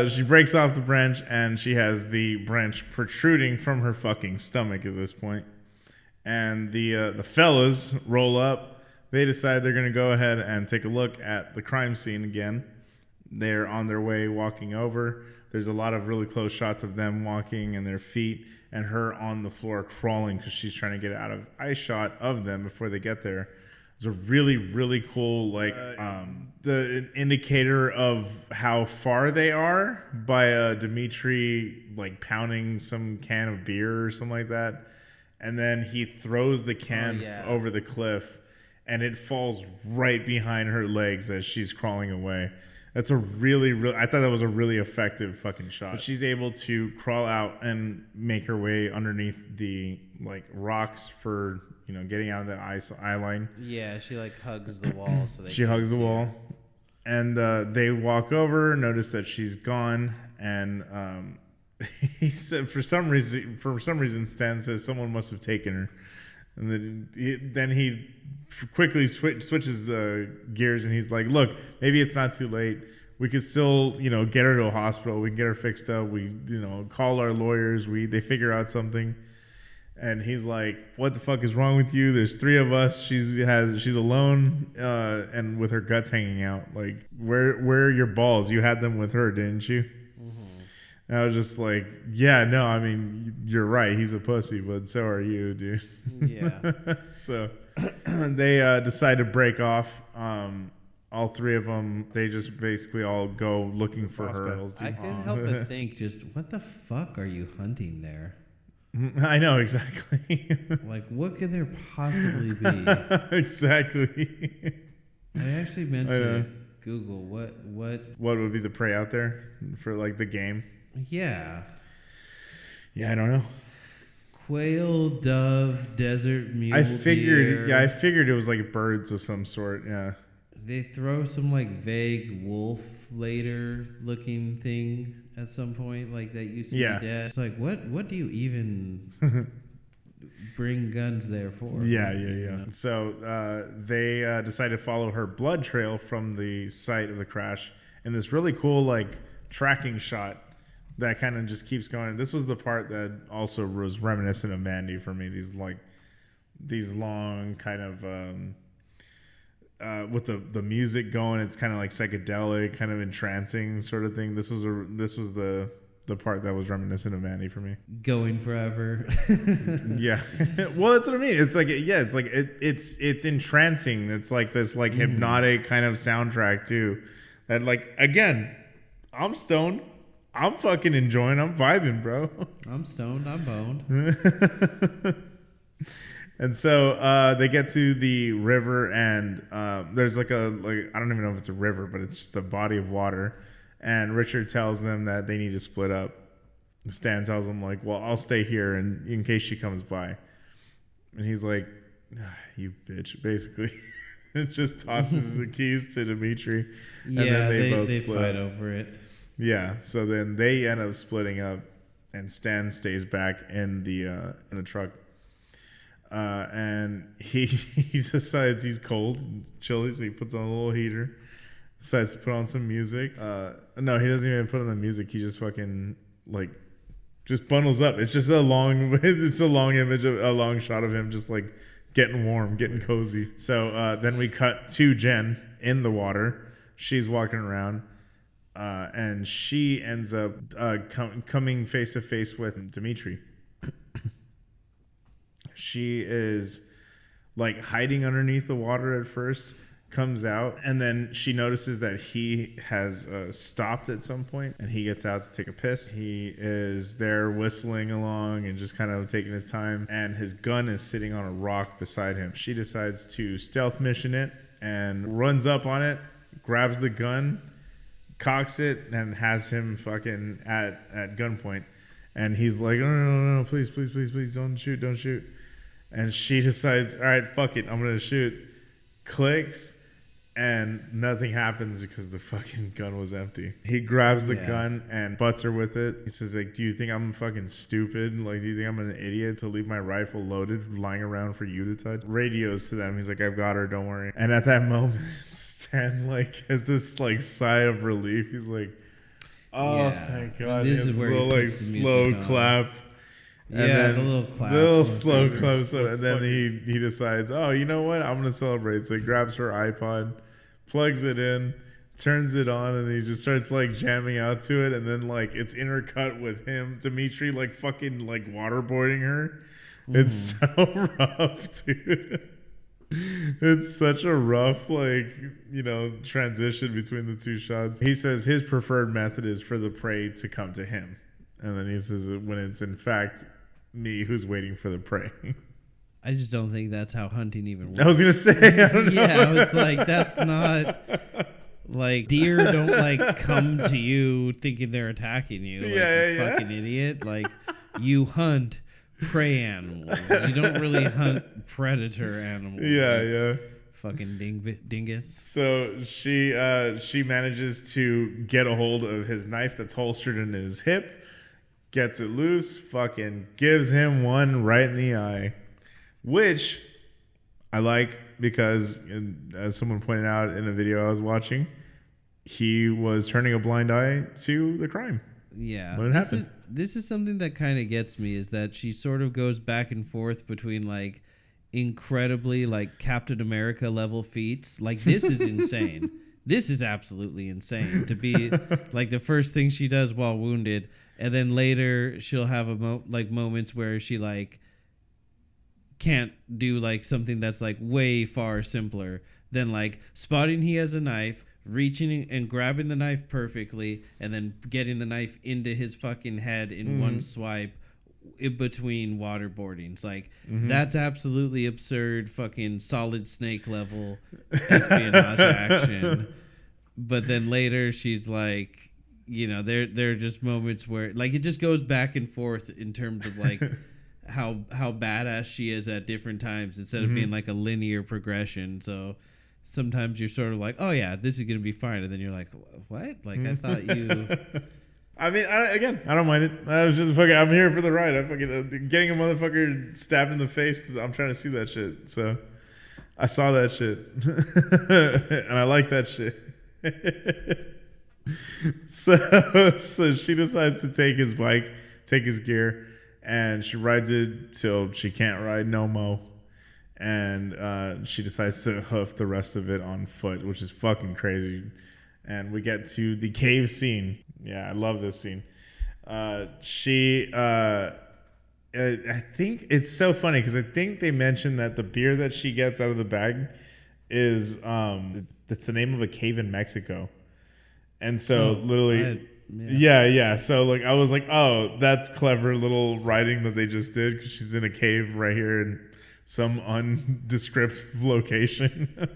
she breaks off the branch, and she has the branch protruding from her fucking stomach at this point. And the fellas roll up. They decide they're going to go ahead and take a look at the crime scene again. They're on their way walking over. There's a lot of really close shots of them walking and their feet, and her on the floor crawling because she's trying to get out of eye shot of them before they get there. It's a really, really cool, the indicator of how far they are by Dimitri like pounding some can of beer or something like that, and then he throws the can over the cliff, and it falls right behind her legs as she's crawling away. That's a really, I thought that was a really effective fucking shot. But she's able to crawl out and make her way underneath the like rocks for getting out of the eye line. Yeah, she like hugs the wall so she hugs the wall, and they walk over, notice that she's gone, and he said for some reason Stan says someone must have taken her, and then he quickly switches gears, and he's like, look, maybe it's not too late. We could still get her to a hospital. We can get her fixed up. We call our lawyers. They figure out something. And he's like, "What the fuck is wrong with you? There's 3 of us. She's alone, and with her guts hanging out. Like, where are your balls? You had them with her, didn't you?" And I was just like, "Yeah, no. I mean, you're right. He's a pussy, but so are you, dude." Yeah. So they decide to break off. All 3 of them, they just basically all go looking for her. I couldn't help but think, just what the fuck are you hunting there? I know, exactly. Like, what could there possibly be? Exactly. I actually meant to Google what. What would be the prey out there for like the game? Yeah. Yeah, I don't know. Quail, dove, desert mule. I figured. deer. Yeah, I figured it was like birds of some sort. Yeah. They throw some like vague wolf later looking thing at some point, like that you see dead. It's like, what do you even bring guns there for? Yeah. You know? So they decide to follow her blood trail from the site of the crash, and this really cool like tracking shot that kind of just keeps going. This was the part that also was reminiscent of Mandy for me. These long kind of with the music going, it's kind of like psychedelic, kind of entrancing sort of thing. This was the part that was reminiscent of Mandy for me. Going forever. Yeah. Well, that's what I mean. It's like it's entrancing. It's like this like hypnotic kind of soundtrack too. That like, again, I'm stoned. I'm fucking enjoying. I'm vibing, bro. I'm stoned. I'm boned. And so they get to the river, and there's like I don't even know if it's a river, but it's just a body of water. And Richard tells them that they need to split up. Stan tells him like, "Well, I'll stay here, and in case she comes by." And he's like, "You bitch," basically. It just tosses the keys to Dimitri, and then they both split fight over it. Yeah. So then they end up splitting up, and Stan stays back in the truck. And he decides he's cold and chilly, so he puts on a little heater. Decides to put on some music. No, he doesn't even put on the music. He just fucking like just bundles up. It's just a long image of a long shot of him just like getting warm, getting cozy. So then we cut to Jen in the water. She's walking around, and she ends up coming face to face with Dimitri. She is like hiding underneath the water at first, comes out, and then she notices that he has stopped at some point, and he gets out to take a piss. He is there whistling along and just kind of taking his time, and his gun is sitting on a rock beside him. She decides to stealth mission it and runs up on it, grabs the gun, cocks it, and has him fucking at gunpoint. And he's like, no, please, don't shoot. And she decides, all right, fuck it, I'm gonna shoot. Clicks, and nothing happens because the fucking gun was empty. He grabs the gun and butts her with it. He says, like, do you think I'm fucking stupid? Like, do you think I'm an idiot to leave my rifle loaded, lying around for you to touch? Radios to them. He's like, I've got her, don't worry. And at that moment, Stan like has this like sigh of relief. He's like, oh, thank God. This is where little, he like slow clap. And then the little clap. The little slow clap. So, and then he decides, oh, you know what? I'm going to celebrate. So he grabs her iPod, plugs it in, turns it on, and he just starts like jamming out to it. And then like it's intercut with him, Dimitri, like fucking like waterboarding her. It's so rough, dude. It's such a rough, like, you know, transition between the two shots. He says his preferred method is for the prey to come to him. And then he says when it's in fact me who's waiting for the prey. I just don't think that's how hunting even works. I was going to say, I don't know. Yeah, I was like, that's not... Like, deer don't, like, come to you thinking they're attacking you. Like, you fucking idiot. Like, you hunt prey animals. You don't really hunt predator animals. Yeah. Fucking dingus. So she manages to get a hold of his knife that's holstered in his hip, gets it loose, fucking gives him one right in the eye, which I like because, as someone pointed out in a video I was watching, he was turning a blind eye to the crime. Yeah, But it happened. This is something that kind of gets me, is that she sort of goes back and forth between like incredibly like Captain America level feats. Like this is insane. This is absolutely insane to be like the first thing she does while wounded, and then later she'll have moments where she like can't do like something that's like way far simpler than like spotting he has a knife, reaching and grabbing the knife perfectly, and then getting the knife into his fucking head in one swipe in between waterboardings. Like that's absolutely absurd fucking Solid Snake level espionage action. But then later she's like, you know, there are just moments where like it just goes back and forth in terms of like how badass she is at different times instead of being like a linear progression. So sometimes you're sort of like, oh yeah, this is gonna be fine, and then you're like, what? Like I thought you. I mean, I don't mind it. I was just fucking. I'm here for the ride. I fucking getting a motherfucker stabbed in the face. I'm trying to see that shit. So I saw that shit, and I like that shit. So she decides to take his bike, take his gear, and she rides it till she can't ride no mo. And she decides to hoof the rest of it on foot, which is fucking crazy. And we get to the cave scene. Yeah, I love this scene. I think it's so funny because I think they mentioned that the beer that she gets out of the bag is that's the name of a cave in Mexico. And so literally, yeah. So like I was like, oh, that's clever little writing that they just did because she's in a cave right here in some undescript location.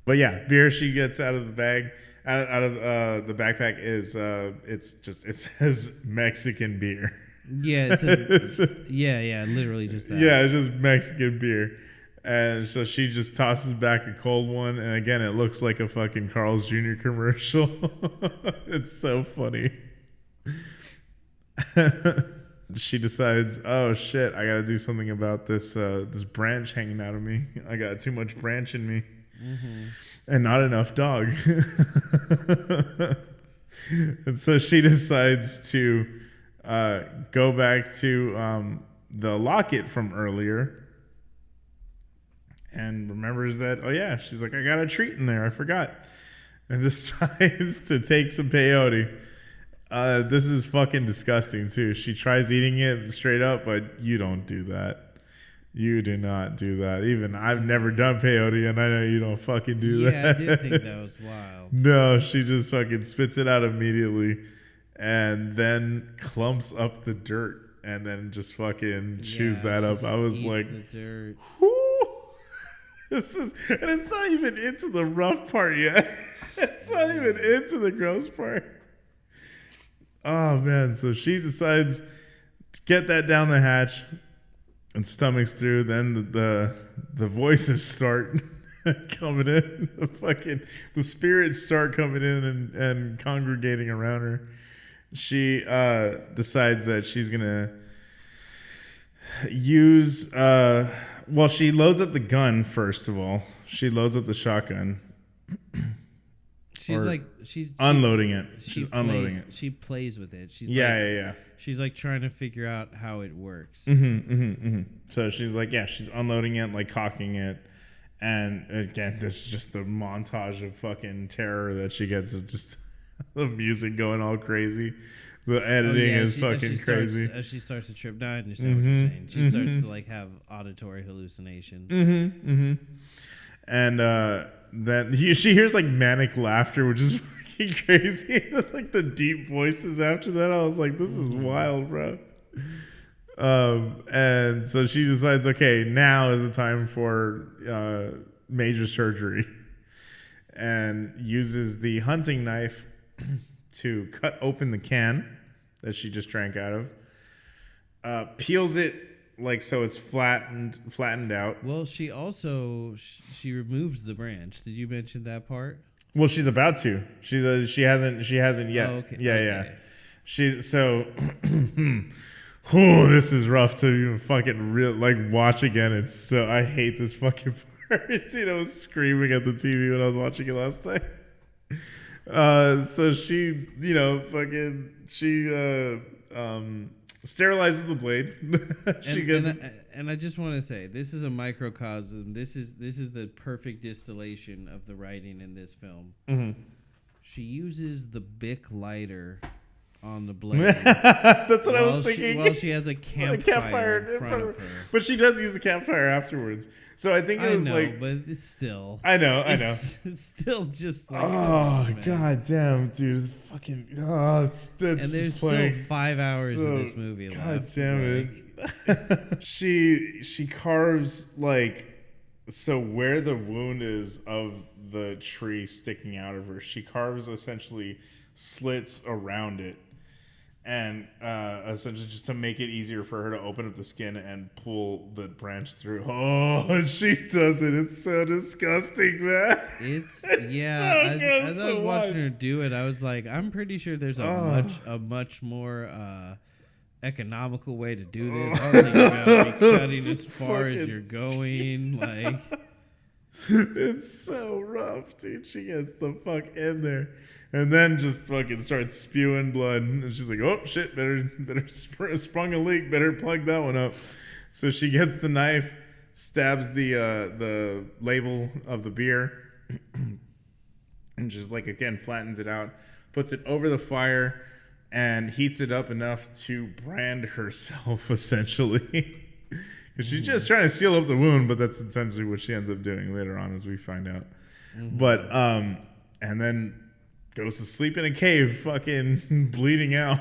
But yeah, beer she gets out of the bag, out of the backpack is it says Mexican beer. Yeah, it says, yeah, literally just that. Yeah, it's just Mexican beer. And so she just tosses back a cold one, and again, it looks like a fucking Carl's Jr. commercial. It's so funny. She decides, oh shit, I gotta do something about this this branch hanging out of me. I got too much branch in me, and not enough dog. And so she decides to go back to the locket from earlier. And remembers that, oh yeah, she's like, I got a treat in there, I forgot. And decides to take some peyote. This is fucking disgusting too. She tries eating it straight up, but you don't do that. You do not do that. Even I've never done peyote, and I know you don't fucking do that. Yeah, I did think that was wild. No, she just fucking spits it out immediately and then clumps up the dirt and then just fucking chews that up. I was like, the dirt. This is, and it's not even into the rough part yet. It's not even into the gross part. Oh man! So she decides to get that down the hatch, and stomachs through. Then the voices start coming in. The spirits start coming in and congregating around her. She decides that she's gonna use. Well, she loads up the gun, first of all. She loads up the shotgun. She's unloading it. She's unloading it. She plays with it. Yeah. She's like trying to figure out how it works. So she's like, she's unloading it, like cocking it. And again, this is just a montage of fucking terror that she gets. Just the music going all crazy. The editing is fucking crazy. As she starts to trip, now I understand what you're saying. She starts to like have auditory hallucinations. And then she hears like manic laughter, which is fucking crazy. Like the deep voices after that, I was like, this is wild, bro. And so she decides, okay, now is the time for major surgery, and uses the hunting knife to cut open the can that she just drank out of, peels it like so it's flattened out. Well, she also she removes the branch. Did you mention that part? Well, she's about to. She hasn't yet. Oh, okay. Yeah. She's so. Oh, this is rough to even fucking watch again. It's so, I hate this fucking part. I was screaming at the TV when I was watching it last night. So she, sterilizes the blade. And I just want to say, this is a microcosm. This is the perfect distillation of the writing in this film. Mm-hmm. She uses the Bic lighter on the blade. That's what I was thinking. While she has a campfire in front of her. But she does use the campfire afterwards. So I think it was but it's still. I know. It's still just like. Oh, god damn, dude. Fucking. That's and there's still 5 hours of this movie left. God damn it. She carves, so where the wound is of the tree sticking out of her, she carves essentially slits around it. And essentially just to make it easier for her to open up the skin and pull the branch through. Oh, she does it. It's so disgusting, man. As so I was watching her do it, I was like, I'm pretty sure there's a much more economical way to do this. I don't think you're gonna be cutting as far as you're going. It's so rough, dude. She gets the fuck in there. And then just fucking starts spewing blood. And she's like, oh, shit, better sprung a leak. Better plug that one up. So she gets the knife, stabs the label of the beer, and just, again, flattens it out, puts it over the fire, and heats it up enough to brand herself, essentially. Because she's just trying to seal up the wound, but that's essentially what she ends up doing later on, as we find out. Mm-hmm. But, and then goes to sleep in a cave, fucking bleeding out.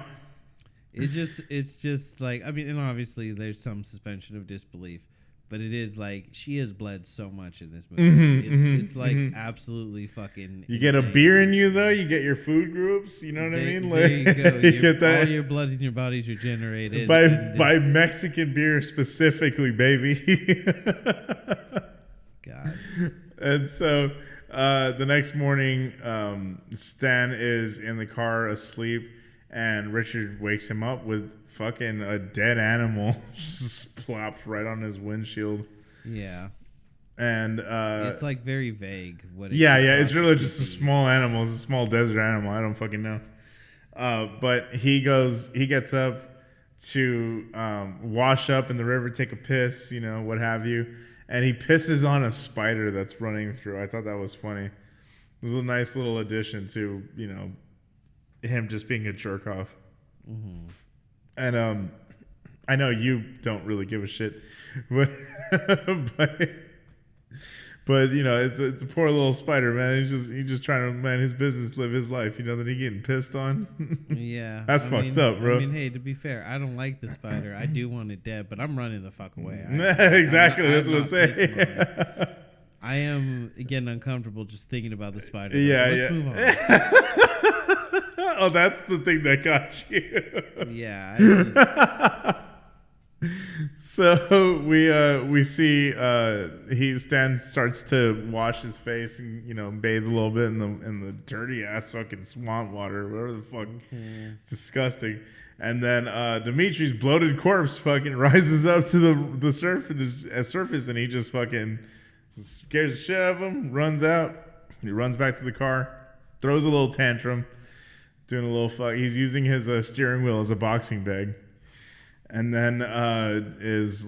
It's just and obviously there's some suspension of disbelief, but it is she has bled so much in this movie. It's absolutely fucking. You get a beer in you though. You get your food groups. You know what I mean? There you go. You get that. All your blood in your body's regenerated by Mexican beer specifically, baby. God. And so. The next morning, Stan is in the car asleep, and Richard wakes him up with fucking a dead animal just plopped right on his windshield. Yeah. And it's very vague. It's really just a small animal. It's a small desert animal. I don't fucking know. But he gets up to wash up in the river, take a piss, what have you. And he pisses on a spider that's running through. I thought that was funny. It was a nice little addition to, him just being a jerk off. Mm-hmm. And I know you don't really give a shit, but it's a poor little spider, man. He's just trying to mind his business, live his life. That he getting pissed on. Yeah, that's fucked up, bro. Hey, to be fair, I don't like the spider. I do want it dead, but I'm running the fuck away. Exactly, that's what I'm saying. I am getting uncomfortable just thinking about the spider. Yeah, let's move on. Oh, that's the thing that got you. Yeah. So we see Stan starts to wash his face and bathe a little bit in the dirty ass fucking swamp water, whatever the fuck. Mm-hmm. It's disgusting. And then Dimitri's bloated corpse fucking rises up to the surface, and he just fucking scares the shit out of him. Runs out. He runs back to the car, throws a little tantrum, doing a little fuck. He's using his steering wheel as a boxing bag. And then is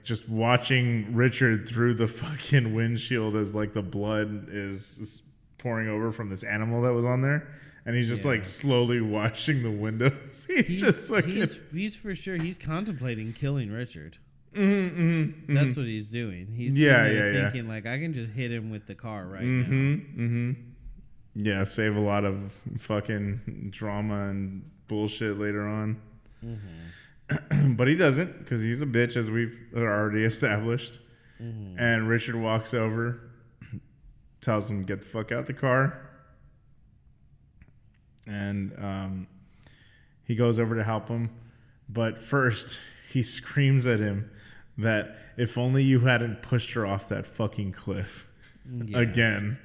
just watching Richard through the fucking windshield as the blood is pouring over from this animal that was on there, and he's just slowly washing the windows. He's for sure. He's contemplating killing Richard. Mm-hmm, mm-hmm, That's what he's doing. He's thinking I can just hit him with the car right now. Mm-hmm. Yeah, save a lot of fucking drama and bullshit later on. Mm-hmm. But he doesn't, because he's a bitch, as we've already established. Mm-hmm. And Richard walks over, tells him to get the fuck out the car. And he goes over to help him. But first, he screams at him that if only you hadn't pushed her off that fucking cliff. Yeah. Again.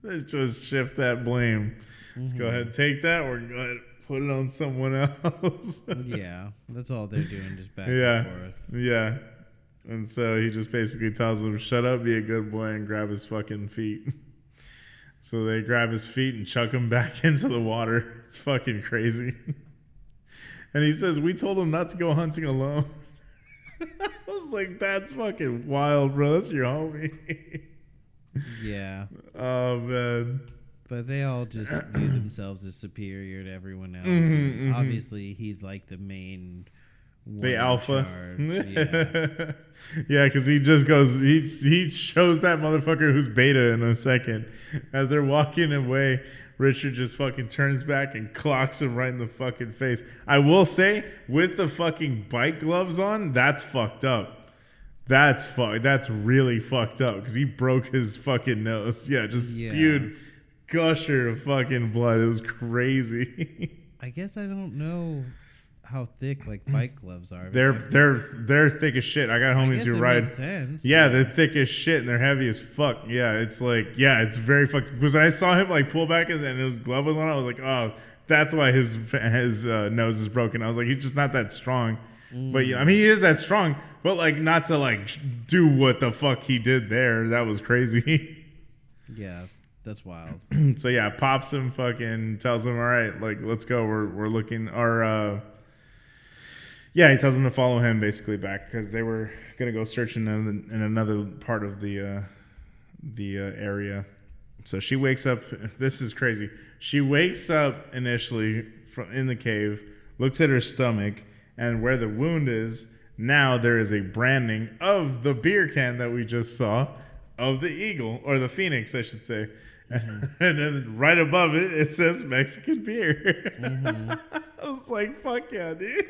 Let's just shift that blame. Let's go ahead and take that. We're going to put it on someone else. Yeah, that's all they're doing, just back and forth. Yeah. And so he just basically tells him, shut up, be a good boy, and grab his fucking feet. So they grab his feet and chuck him back into the water. It's fucking crazy. And he says, we told him not to go hunting alone. I was like, that's fucking wild, bro. That's your homie. Yeah. Oh, man. But they all just view themselves as superior to everyone else. Obviously, he's like the main one The in alpha. charge. Yeah, because he just goes, he shows that motherfucker who's beta in a second. As they're walking away, Richard just fucking turns back and clocks him right in the fucking face. I will say, with the fucking bike gloves on, that's fucked up. That's really fucked up because he broke his fucking nose. Yeah, just spewed gusher of fucking blood. It was crazy. I guess I don't know how thick like bike gloves are. They're thick as shit. I got homies who ride. Makes sense. Yeah, they're thick as shit and they're heavy as fuck. Yeah, it's like, it's very fucked. Because I saw him like pull back and his glove was on. I was like, oh, that's why his nose is broken. I was like, he's just not that strong. But yeah, I mean, he is that strong, but like not to like do what the fuck he did there. That was crazy. Yeah, that's wild. So yeah, pops him, fucking tells him, all right, like let's go. We're looking. Or he tells him to follow him basically back because they were gonna go searching in another part of the area. So she wakes up. This is crazy. She wakes up initially in the cave, looks at her stomach. And where the wound is, now there is a branding of the beer can that we just saw of the eagle, or the phoenix, I should say. And then right above it, it says Mexican beer. I was like, fuck yeah, dude.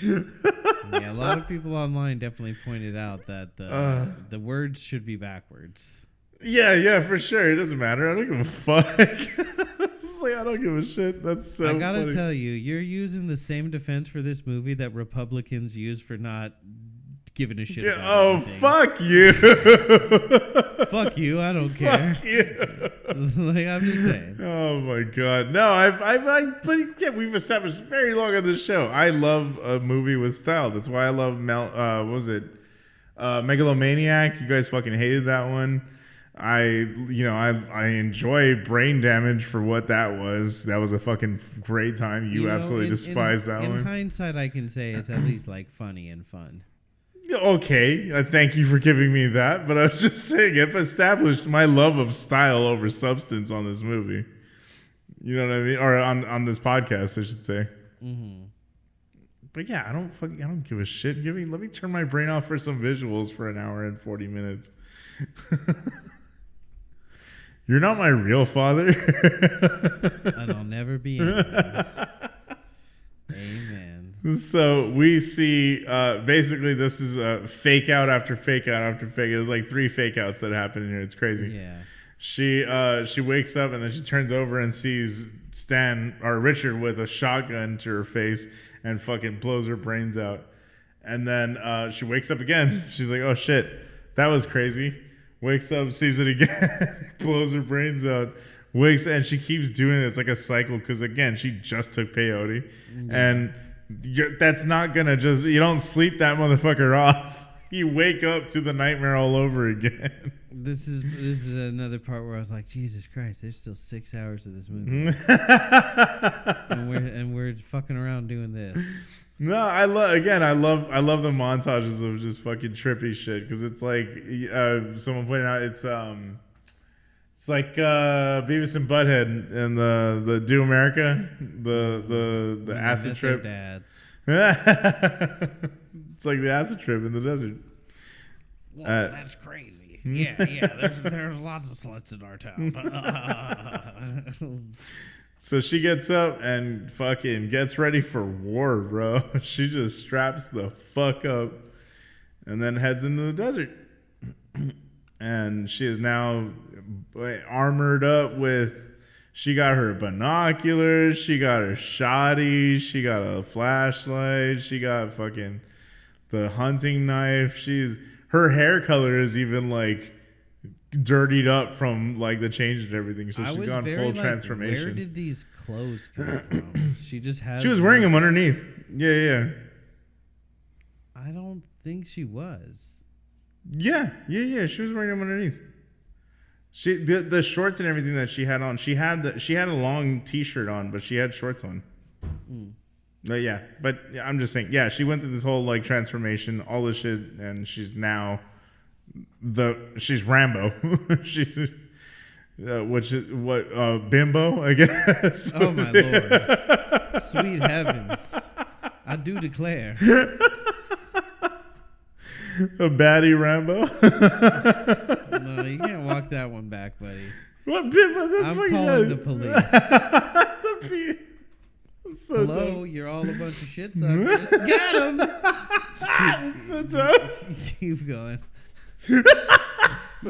Yeah, a lot of people online definitely pointed out that the words should be backwards. Yeah, for sure. It doesn't matter. I don't give a fuck. It's like, I don't give a shit. That's so I gotta funny. tell you, you're using the same defense for this movie that Republicans use for not giving a shit about anything. Fuck you. Fuck you. I don't care. Fuck you. Like, I'm just saying. Oh my god. No, but yeah, we've established very long on this show. I love a movie with style. That's why I love Megalomaniac. You guys fucking hated that one. I enjoy Brain Damage for what that was. That was a fucking great time. You absolutely despise that one. In hindsight, I can say it's at least like funny and fun. Okay, thank you for giving me that. But I was just saying, I've established my love of style over substance on this movie. You know what I mean? Or on this podcast, I should say. Mm-hmm. But yeah, I don't give a shit. Let me turn my brain off for some visuals for an hour and 40 minutes. You're not my real father. And I'll never be anyone's. Amen. So we see, basically this is a fake out after fake out after fake. There's like 3 fake outs that happen in here. It's crazy. Yeah. She wakes up and then she turns over and sees Richard with a shotgun to her face and fucking blows her brains out. And then she wakes up again. She's like, oh shit, that was crazy. Wakes up, sees it again, blows her brains out. Wakes, and she keeps doing it. It's like a cycle because, again, she just took peyote. And that's not going to you don't sleep that motherfucker off. You wake up to the nightmare all over again. This is another part where I was like, Jesus Christ, there's still 6 hours of this movie. and we're fucking around doing this. No, I love the montages of just fucking trippy shit because it's like someone pointed out it's like Beavis and Butthead and the Do America the acid trip. Dads. It's like the acid trip in the desert. Well, that's crazy. Yeah. There's lots of sluts in our town. So she gets up and fucking gets ready for war, bro. She just straps the fuck up and then heads into the desert. And she is now armored up with, she got her binoculars, she got her shotty, she got a flashlight, she got fucking the hunting knife. Her hair color is even like dirtied up from like the change and everything, so she's gone full transformation. Where did these clothes come from? She was wearing them underneath. Yeah. I don't think she was. Yeah. She was wearing them underneath. The shorts and everything that she had on, she had a long t-shirt on, but she had shorts on. But I'm just saying, she went through this whole like transformation, all this shit, and she's now she's Rambo. She's bimbo, I guess. Oh my lord, sweet heavens! I do declare, a baddie Rambo. no, you can't walk that one back, buddy. What bimbo? That's I'm fucking calling nice. the police. So Hello, dumb. you're all a bunch of shit suckers. Got him. That's so dumb. Keep going. So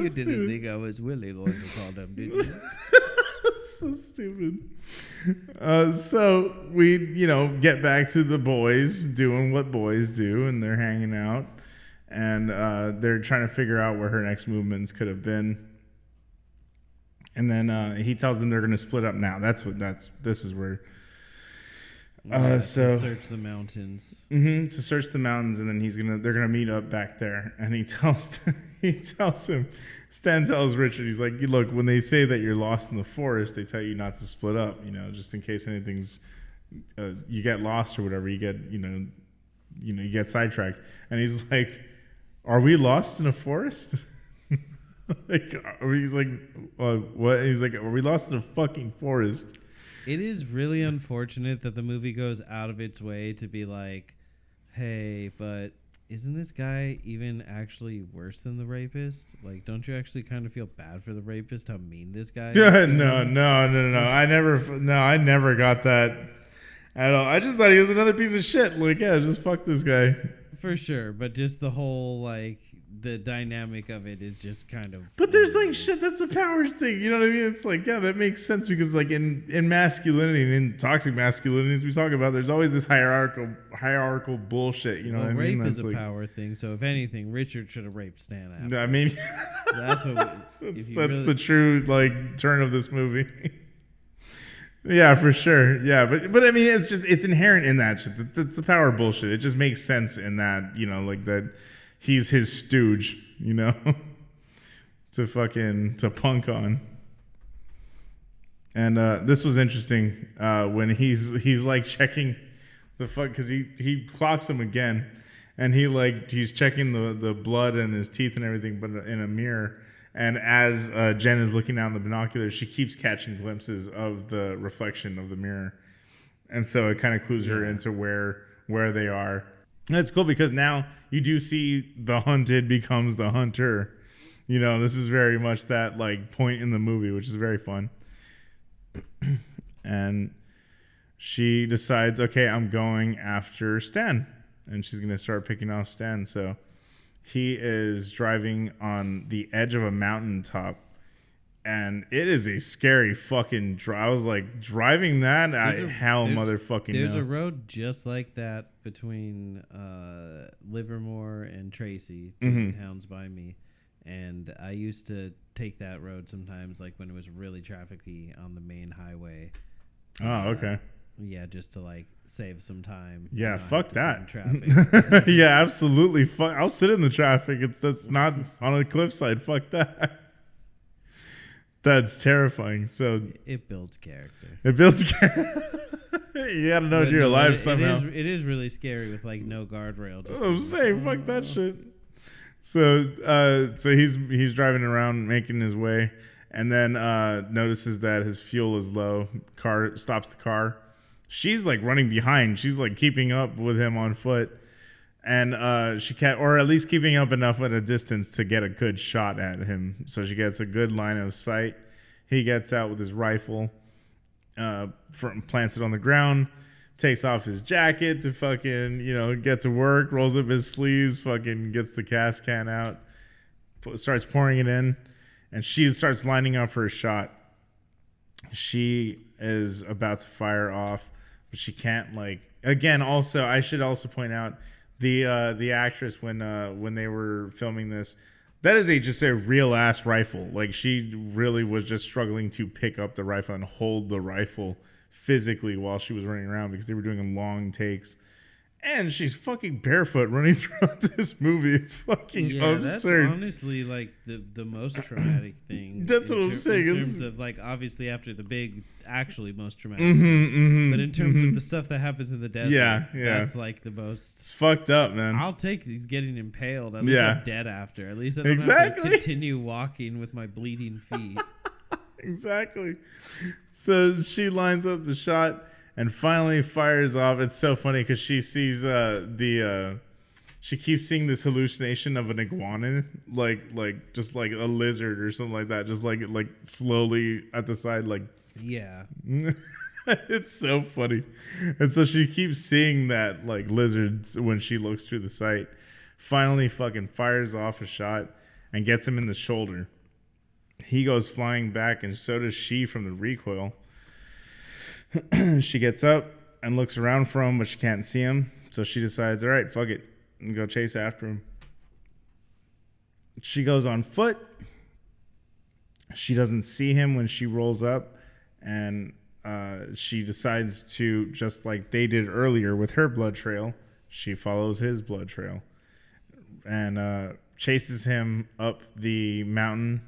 You stupid. didn't think I was really going to call them, did you? So stupid. So we, get back to the boys doing what boys do, and they're hanging out, and they're trying to figure out where her next movements could have been. And then he tells them they're going to split up now. This is where. To So search the mountains. to search the mountains, and then they're gonna meet up back there. And he tells him, Stan tells Richard, he's like, look, when they say that you're lost in the forest, they tell you not to split up, just in case anything's you get lost or whatever, you get you get sidetracked. And he's like, are we lost in a forest? He's like, what? He's like, are we lost in a fucking forest? It is really unfortunate that the movie goes out of its way to be like, hey, but isn't this guy even actually worse than the rapist? Like, don't you actually kind of feel bad for the rapist, how mean this guy is? No. I never got that at all. I just thought he was another piece of shit. Like, just fuck this guy. For sure, but just the whole, like, the dynamic of it is just kind of... But there's like shit, that's a power thing. You know what I mean? It's like, that makes sense because like in masculinity and in toxic masculinity, as we talk about, there's always this hierarchical bullshit. You know what I mean? Rape is That's a power thing. So if anything, Richard should have raped Stan after. I mean, That's what... that's the true like turn of this movie. Yeah, for sure. Yeah, but I mean, it's inherent in that shit. That's the power bullshit. It just makes sense in that, like that he's his stooge, to punk on. And this was interesting when he's like checking the fuck, because he clocks him again, and he's checking the blood and his teeth and everything, but in a mirror. And as Jen is looking down the binoculars, she keeps catching glimpses of the reflection of the mirror. And so it kind of clues her into where they are. And it's cool because now you do see the hunted becomes the hunter. This is very much that like point in the movie, which is very fun. And she decides, okay, I'm going after Stan. And she's going to start picking off Stan. So he is driving on the edge of a mountaintop, and it is a scary fucking drive. I was like, driving that? There's a road just like that between Livermore and Tracy, two towns by me. And I used to take that road sometimes, like when it was really trafficy on the main highway. Oh, okay. Yeah, just to like save some time. Yeah, fuck that. Traffic. Yeah, absolutely. Fuck. I'll sit in the traffic. That's not on a cliffside. Fuck that. That's terrifying. So it builds character. You gotta know you're alive somehow. It is really scary with like no guardrail. I'm saying, fuck that shit. So he's driving around, making his way, and then notices that his fuel is low. Car stops the car. She's like running behind. She's like keeping up with him on foot, and she can't, or at least keeping up enough at a distance to get a good shot at him. So she gets a good line of sight. He gets out with his rifle, plants it on the ground, takes off his jacket to fucking get to work, rolls up his sleeves, fucking gets the gas can out, starts pouring it in, and she starts lining up her shot. She is about to fire off, but she can't. Again, also I should also point out the actress when they were filming this, that is just a real ass rifle. Like, she really was just struggling to pick up the rifle and hold the rifle physically while she was running around because they were doing long takes. And she's fucking barefoot running throughout this movie. It's fucking absurd. That's honestly like the most traumatic thing. That's what I'm saying. In terms of like obviously after the big, actually most traumatic. But in terms Mm-hmm. of the stuff that happens in the desert, that's like the most. It's fucked up, man. I'll take getting impaled. At least I'm dead after. At least I don't have to continue walking with my bleeding feet. Exactly. So she lines up the shot and finally fires off. It's so funny because she sees she keeps seeing this hallucination of an iguana, like just like a lizard or something like that, just like slowly at the side, like it's so funny. And so she keeps seeing that like lizards when she looks through the sight. Finally, fucking fires off a shot and gets him in the shoulder. He goes flying back, and so does she from the recoil. She gets up and looks around for him, but she can't see him. So she decides, all right, fuck it, and go chase after him. She goes on foot. She doesn't see him when she rolls up, and she decides to, just like they did earlier with her blood trail, she follows his blood trail and chases him up the mountain.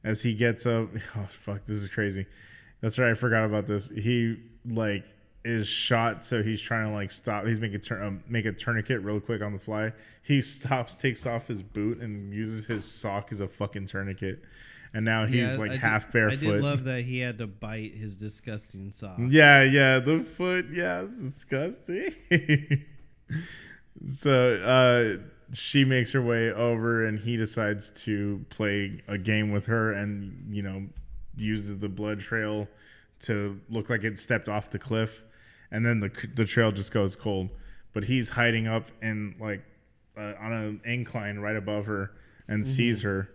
As he gets up, oh fuck, this is crazy. That's right, I forgot about this. He like is shot, so he's trying to like stop. He's make a tourniquet real quick on the fly. He stops, takes off his boot, and uses his sock as a fucking tourniquet. And now he's half barefoot. I did love that he had to bite his disgusting sock. Yeah, the foot, it's disgusting. So she makes her way over, and he decides to play a game with her, and uses the blood trail to look like it stepped off the cliff, and then the trail just goes cold. But he's hiding up in like on an incline right above her and sees her,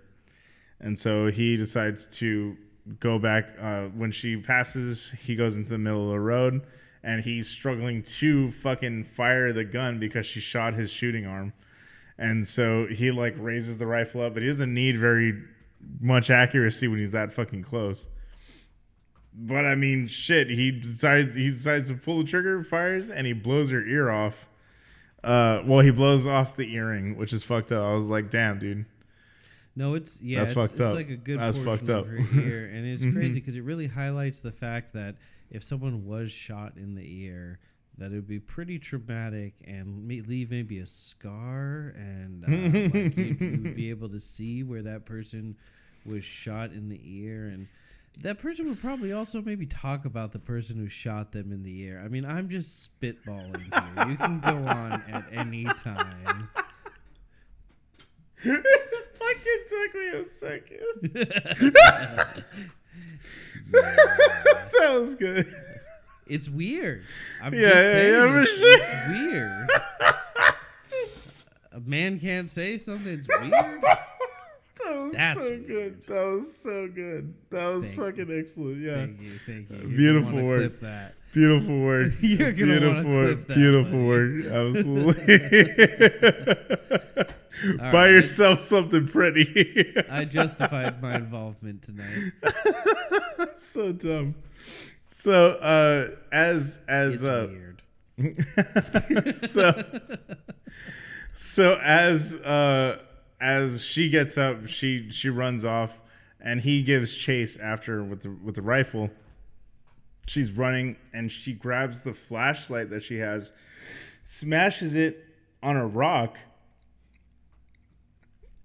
and so he decides to go back. When she passes, he goes into the middle of the road, and he's struggling to fucking fire the gun because she shot his shooting arm. And so he like raises the rifle up, but he doesn't need very much accuracy when he's that fucking close. But I mean, shit, he decides to pull the trigger, fires, and he blows her ear off. He blows off the earring, which is fucked up. I was like, damn, dude. No, it's fucked up. Like a good That's portion fucked up. of her ear, and it's crazy because it really highlights the fact that if someone was shot in the ear, that it would be pretty traumatic and leave maybe a scar, and like you would be able to see where that person was shot in the ear, and that person would probably also maybe talk about the person who shot them in the ear. I mean, I'm just spitballing here. You can go on at any time. It fucking took me a second. That was good. It's weird. I'm just saying, for sure. It's weird. A man can't say something. It's weird. That's so good. That was so good. That was fucking excellent. Yeah. Thank you. Beautiful word. Clip that. Beautiful word. You're gonna want to clip that. Beautiful word. Absolutely. Buy yourself something pretty. I justified my involvement tonight. So dumb. So as it's weird. so as she gets up, she runs off, and he gives chase after with the rifle. She's running, and she grabs the flashlight that she has, smashes it on a rock,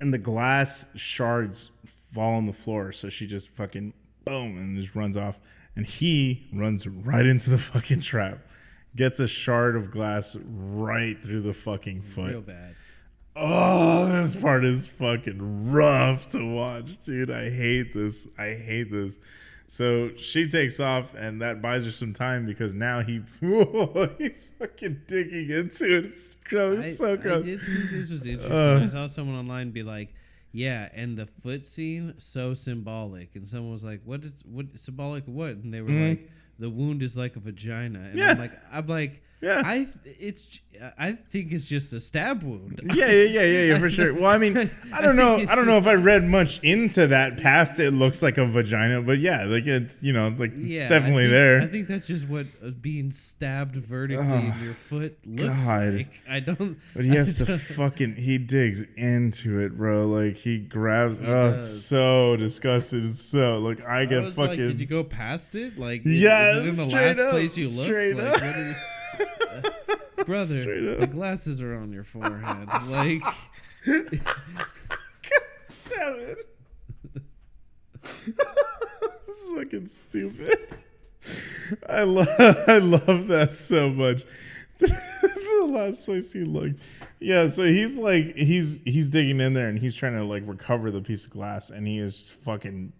and the glass shards fall on the floor. So she just fucking boom and just runs off. And he runs right into the fucking trap. Gets a shard of glass right through the fucking foot. Real bad. Oh, this part is fucking rough to watch, dude. I hate this. So she takes off, and that buys her some time because now he's fucking digging into it. It's gross. So gross. I did think this was interesting. I saw someone online be like, Yeah, and the foot scene so symbolic. And someone was like, "What symbolic? Of what?" And they were like, "The wound is like a vagina." And Yeah. I'm like, Yeah. I think it's just a stab wound. Yeah, for sure. Well, I mean, I don't know if I read much into that past it looks like a vagina, but yeah, like it's, it's definitely there. I think that's just what being stabbed vertically in your foot looks like. I don't. But he has to he digs into it, bro. Like he grabs. It's so disgusting. It's so like I get was fucking. Like, did you go past it? Like, yeah, is it in the straight last up, place you looked? straight Like, up. what are you, brother, the glasses are on your forehead. Like, God damn it. This is fucking stupid. I love that so much. This is the last place he looked. Yeah, so he's like he's digging in there and he's trying to like recover the piece of glass and he is fucking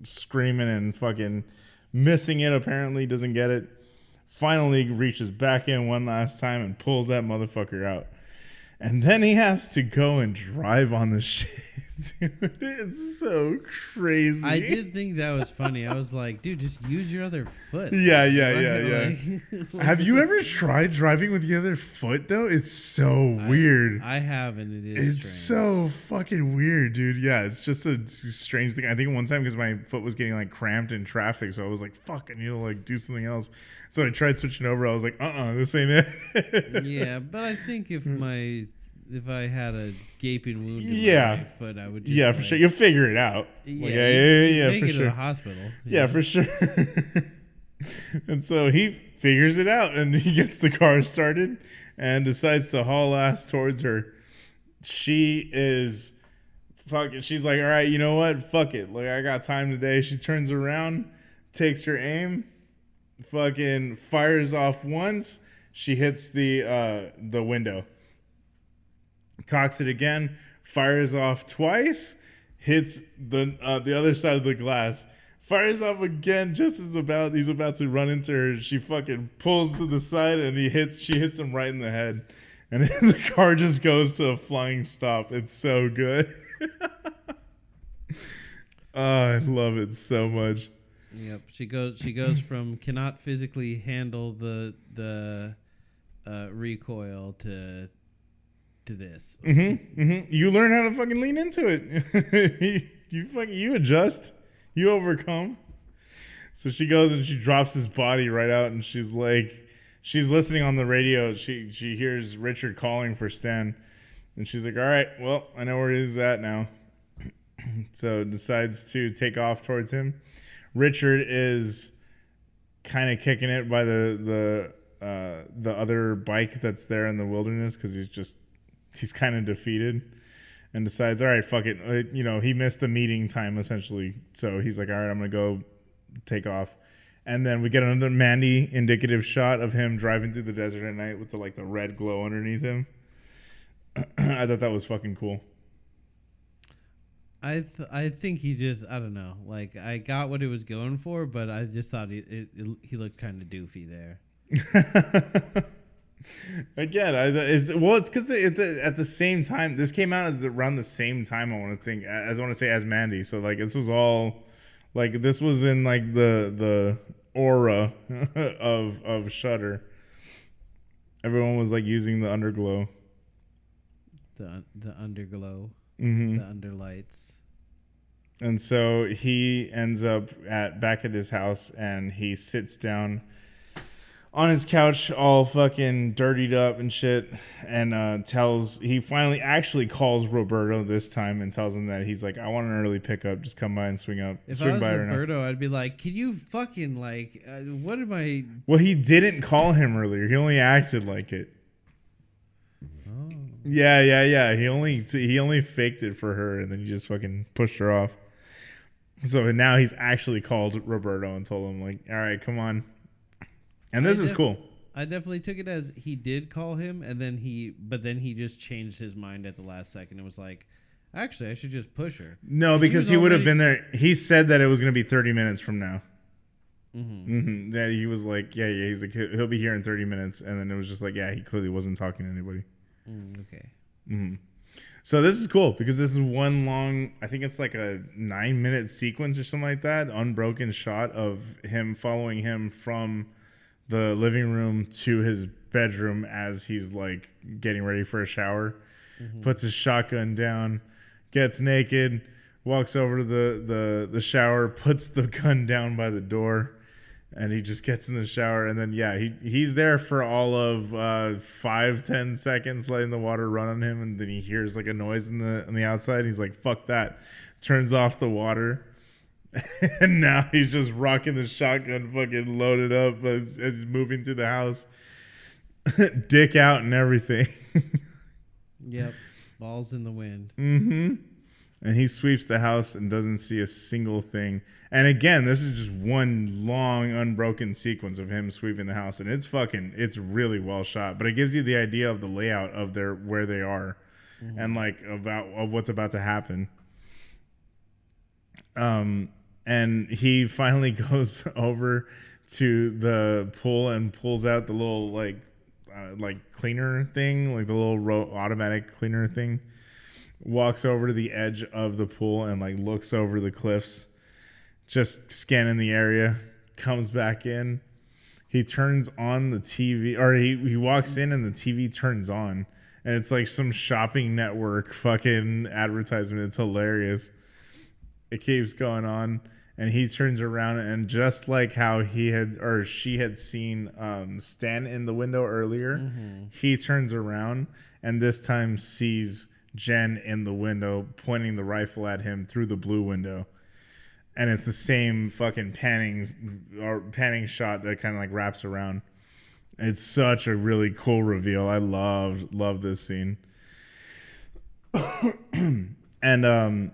screaming and fucking missing it. Apparently doesn't get it. Finally reaches back in one last time and pulls that motherfucker out. And then he has to go and drive on the shit. Dude, it's so crazy. I did think that was funny. I was like, dude, just use your other foot. Yeah. Like, Have you ever tried driving with the other foot though? It's so weird. I have, and it is It's strange. so fucking weird, dude. Yeah, it's just a strange thing. I think one time because my foot was getting like cramped in traffic, so I was like, "Fuck, I need to like do something else." So I tried switching over. I was like, "This ain't it." Yeah, but I think if I had a gaping wound in my right foot, I would just for like, sure. You'll figure it out. Yeah, Like, make for it sure. to the hospital. Yeah, for sure. And so he figures it out and he gets the car started and decides to haul ass towards her. She is fucking, she's like, all right, you know what? Fuck it. Like, I got time today. She turns around, takes her aim, fucking fires off once. She hits the window. Cocks it again, fires off twice, hits the other side of the glass, fires off again just as he's about to run into her. She fucking pulls to the side and she hits him right in the head. And then the car just goes to a flying stop. It's so good. I love it so much. Yep. She goes from cannot physically handle the recoil to this. You learn how to fucking lean into it. you adjust, you overcome. So she goes and she drops his body right out, and she's listening on the radio. She hears Richard calling for Stan, and she's like, "All right, well, I know where he's at now." So decides to take off towards him. Richard is kind of kicking it by the other bike that's there in the wilderness because he's kind of defeated and decides, all right, fuck it. He missed the meeting time essentially. So he's like, all right, I'm going to go take off. And then we get another Mandy indicative shot of him driving through the desert at night with the red glow underneath him. I thought that was fucking cool. I think he just, I don't know. Like, I got what it was going for, but I just thought he looked kind of doofy there. Again, it's because at the same time, this came out around the same time. I want to say as Mandy. So this was all this was in the aura of Shudder. Everyone was using the underglow, the underglow, the underlights. And so he ends up back at his house and he sits down on his couch all fucking dirtied up and shit, and he finally actually calls Roberto this time and tells him that he's like, I want an early pickup, just come by and swing If I swing was by Roberto, I'd be like, can you fucking what am I? Well, he didn't call him earlier. He only acted like it. Oh. Yeah. He only faked it for her, and then he just fucking pushed her off. So now he's actually called Roberto and told him all right, come on. And this is cool. I definitely took it as he did call him, and then he just changed his mind at the last second and was like, actually, I should just push her. No, because he would have been there. He said that it was going to be 30 minutes from now. Yeah, he was like, yeah. He's like, he'll be here in 30 minutes. And then it was just like, yeah, he clearly wasn't talking to anybody. Okay. So this is cool because this is one long, I think it's like a 9-minute sequence or something like that, unbroken shot of him following him from the living room to his bedroom as he's like getting ready for a shower, puts his shotgun down, gets naked, walks over to the shower, puts the gun down by the door, and he just gets in the shower. And then, yeah, he's there for all of 5-10 seconds, letting the water run on him. And then he hears like a noise on the outside. He's like, fuck that. Turns off the water. And now he's just rocking the shotgun fucking loaded up as he's moving through the house. Dick out and everything. Yep. Balls in the wind. Mm-hmm. And he sweeps the house and doesn't see a single thing. And again, this is just one long, unbroken sequence of him sweeping the house. And it's really well shot. But it gives you the idea of the layout of where they are and like of what's about to happen. And he finally goes over to the pool and pulls out the little like cleaner thing, like the little automatic cleaner thing. Walks over to the edge of the pool and like looks over the cliffs, just scanning the area, comes back in. He turns on the TV, or he walks in and the TV turns on, and it's like some shopping network fucking advertisement. It's hilarious. It keeps going on, and he turns around, and just like how she had seen Stan in the window earlier, he turns around and this time sees Jen in the window pointing the rifle at him through the blue window. And it's the same fucking panning shot that kind of like wraps around. It's such a really cool reveal. I love this scene. And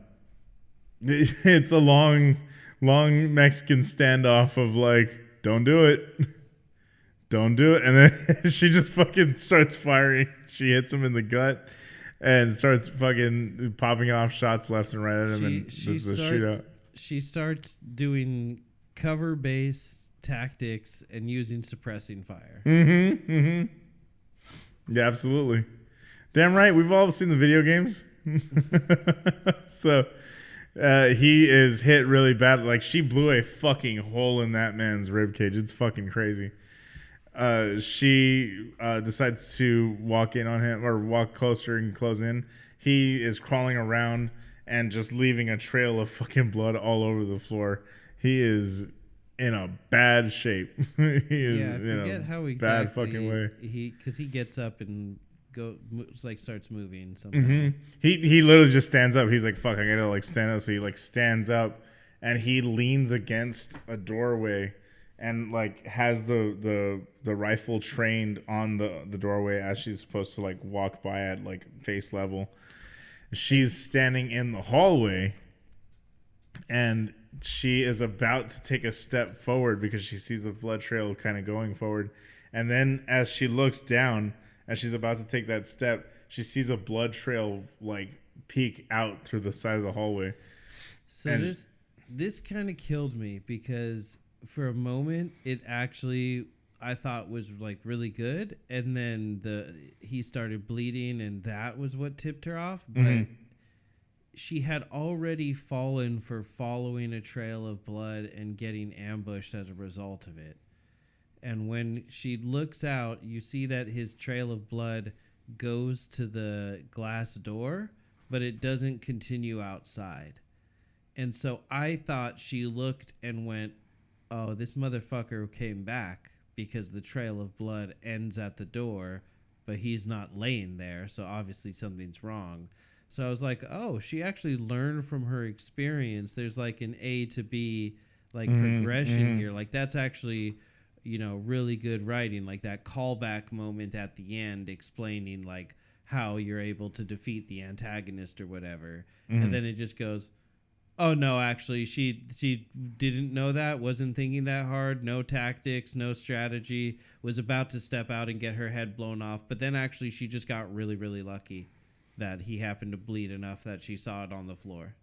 it's a long Mexican standoff of like, don't do it. Don't do it. And then she just fucking starts firing. She hits him in the gut and starts fucking popping off shots left and right at him. And this is a shootout. She starts doing cover-based tactics and using suppressing fire. Yeah, absolutely. Damn right. We've all seen the video games. So he is hit really bad. Like, she blew a fucking hole in that man's ribcage. It's fucking crazy. She decides to walk in on him, or walk closer and close in. He is crawling around and just leaving a trail of fucking blood all over the floor. He is in a bad shape. He is in a how exactly bad fucking way. Because he gets up and starts moving. Somehow. He literally just stands up. He's like, "Fuck, I gotta like stand up." So he like stands up, and he leans against a doorway, and like has the rifle trained on the doorway as she's supposed to like walk by at like face level. She's standing in the hallway, and she is about to take a step forward because she sees the blood trail kind of going forward. And then as she looks down, as she's about to take that step, she sees a blood trail like peek out through the side of the hallway. So this kind of killed me because for a moment it actually I thought was like really good, and then he started bleeding, and that was what tipped her off. But she had already fallen for following a trail of blood and getting ambushed as a result of it. And when she looks out, you see that his trail of blood goes to the glass door, but it doesn't continue outside. And so I thought she looked and went, "Oh, this motherfucker came back." Because the trail of blood ends at the door, but he's not laying there, so obviously something's wrong. So I was like, oh, she actually learned from her experience. There's like an A to B like progression here. Like that's actually, really good writing. Like that callback moment at the end explaining like how you're able to defeat the antagonist or whatever. And then it just goes, oh, no, actually, she didn't know that, wasn't thinking that hard, no tactics, no strategy, was about to step out and get her head blown off. But then actually she just got really, really lucky that he happened to bleed enough that she saw it on the floor.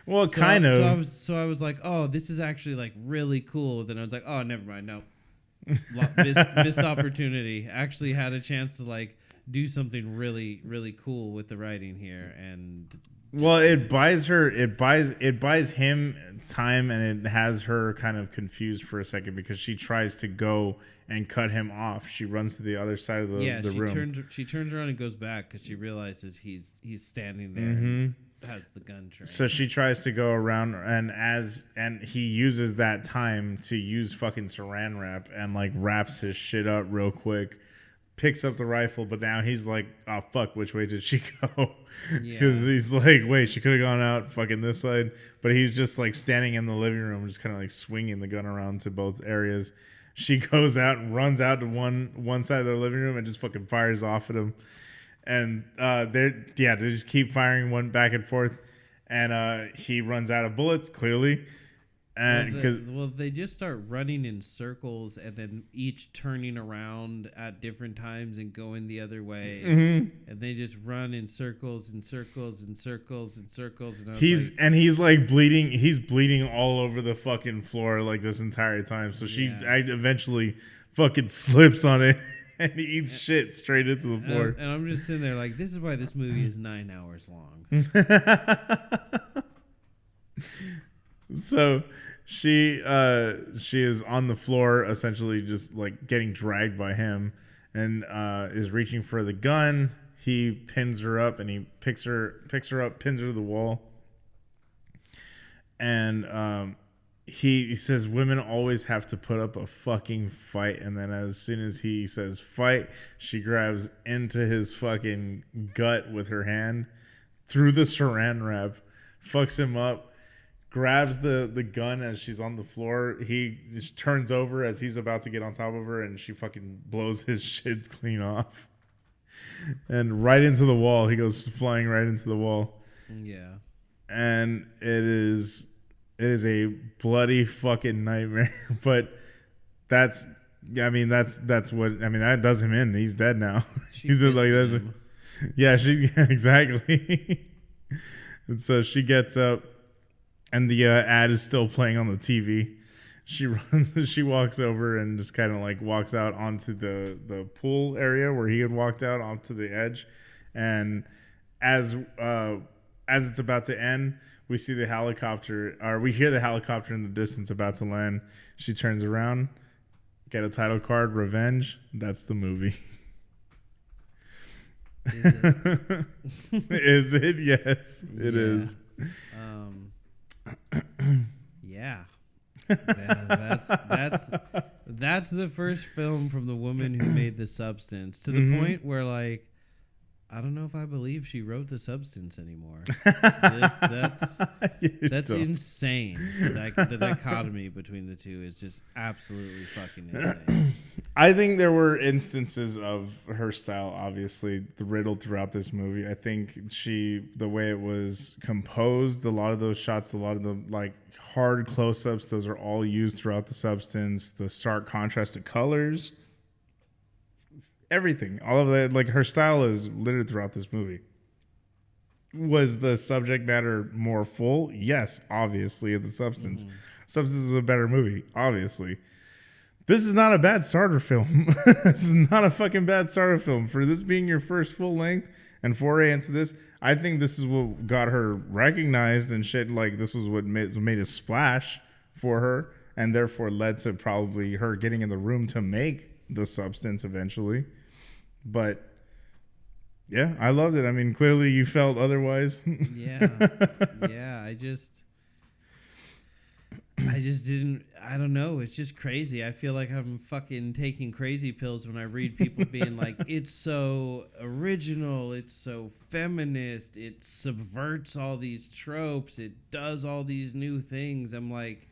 Well, kind of. So I was like, oh, this is actually like really cool. Then I was like, oh, never mind, no. Missed opportunity. Actually had a chance to like do something really, really cool with the writing here. And well, it buys him time, and it has her kind of confused for a second because she tries to go and cut him off. She runs to the other side of the room. She turns around and goes back because she realizes he's standing there and has the gun trained. So she tries to go around, and he uses that time to use fucking saran wrap and like wraps his shit up real quick. Picks up the rifle, but now he's like, oh fuck, which way did she go? Because he's like, wait, she could have gone out fucking this side, but he's just like standing in the living room, just kind of like swinging the gun around to both areas. She goes out and runs out to one side of the living room and just fucking fires off at him, and they just keep firing one back and forth, and he runs out of bullets clearly. And they just start running in circles and then each turning around at different times and going the other way, and they just run in circles and circles and circles and circles. And he's bleeding. He's bleeding all over the fucking floor like this entire time. So she eventually fucking slips on it and eats shit straight into the floor. And I'm just sitting there like, this is why this movie is 9 hours long. So she is on the floor, essentially just like getting dragged by him, and is reaching for the gun. He pins her up, and he picks her up, pins her to the wall, and he says women always have to put up a fucking fight. And then as soon as he says fight, she grabs into his fucking gut with her hand through the saran wrap, fucks him up. Grabs the gun as she's on the floor. He just turns over as he's about to get on top of her, and she fucking blows his shit clean off. And right into the wall. He goes flying right into the wall. Yeah. And it is a bloody fucking nightmare. But that does him in. He's dead now. He's like, exactly. And so she gets up. And the ad is still playing on the TV. She walks over and just kind of like walks out onto the pool area where he had walked out onto the edge. And as it's about to end, we see the helicopter, or we hear the helicopter in the distance about to land. She turns around, get a title card, Revenge. That's the movie. Is it? Is it? Yes, it is. Yeah. That's the first film from the woman who made The Substance, to the point where, like, I don't know if I believe she wrote The Substance anymore. That's insane. The dichotomy between the two is just absolutely fucking insane. I think there were instances of her style, obviously, riddled throughout this movie. I think the way it was composed, a lot of those shots, a lot of the like hard close-ups, those are all used throughout The Substance. The stark contrasted colors, everything, all of that. Like, her style is littered throughout this movie. Was the subject matter more full? Yes, obviously. The Substance. Substance is a better movie, obviously. This is not a bad starter film. This is not a fucking bad starter film. For this being your first full length and foray into this, I think this is what got her recognized and shit. Like, this was what made a splash for her, and therefore led to probably her getting in the room to make The Substance eventually. But yeah, I loved it. I mean, clearly you felt otherwise. Yeah. I just didn't. I don't know. It's just crazy. I feel like I'm fucking taking crazy pills when I read people being like, it's so original, it's so feminist, it subverts all these tropes, it does all these new things. I'm like,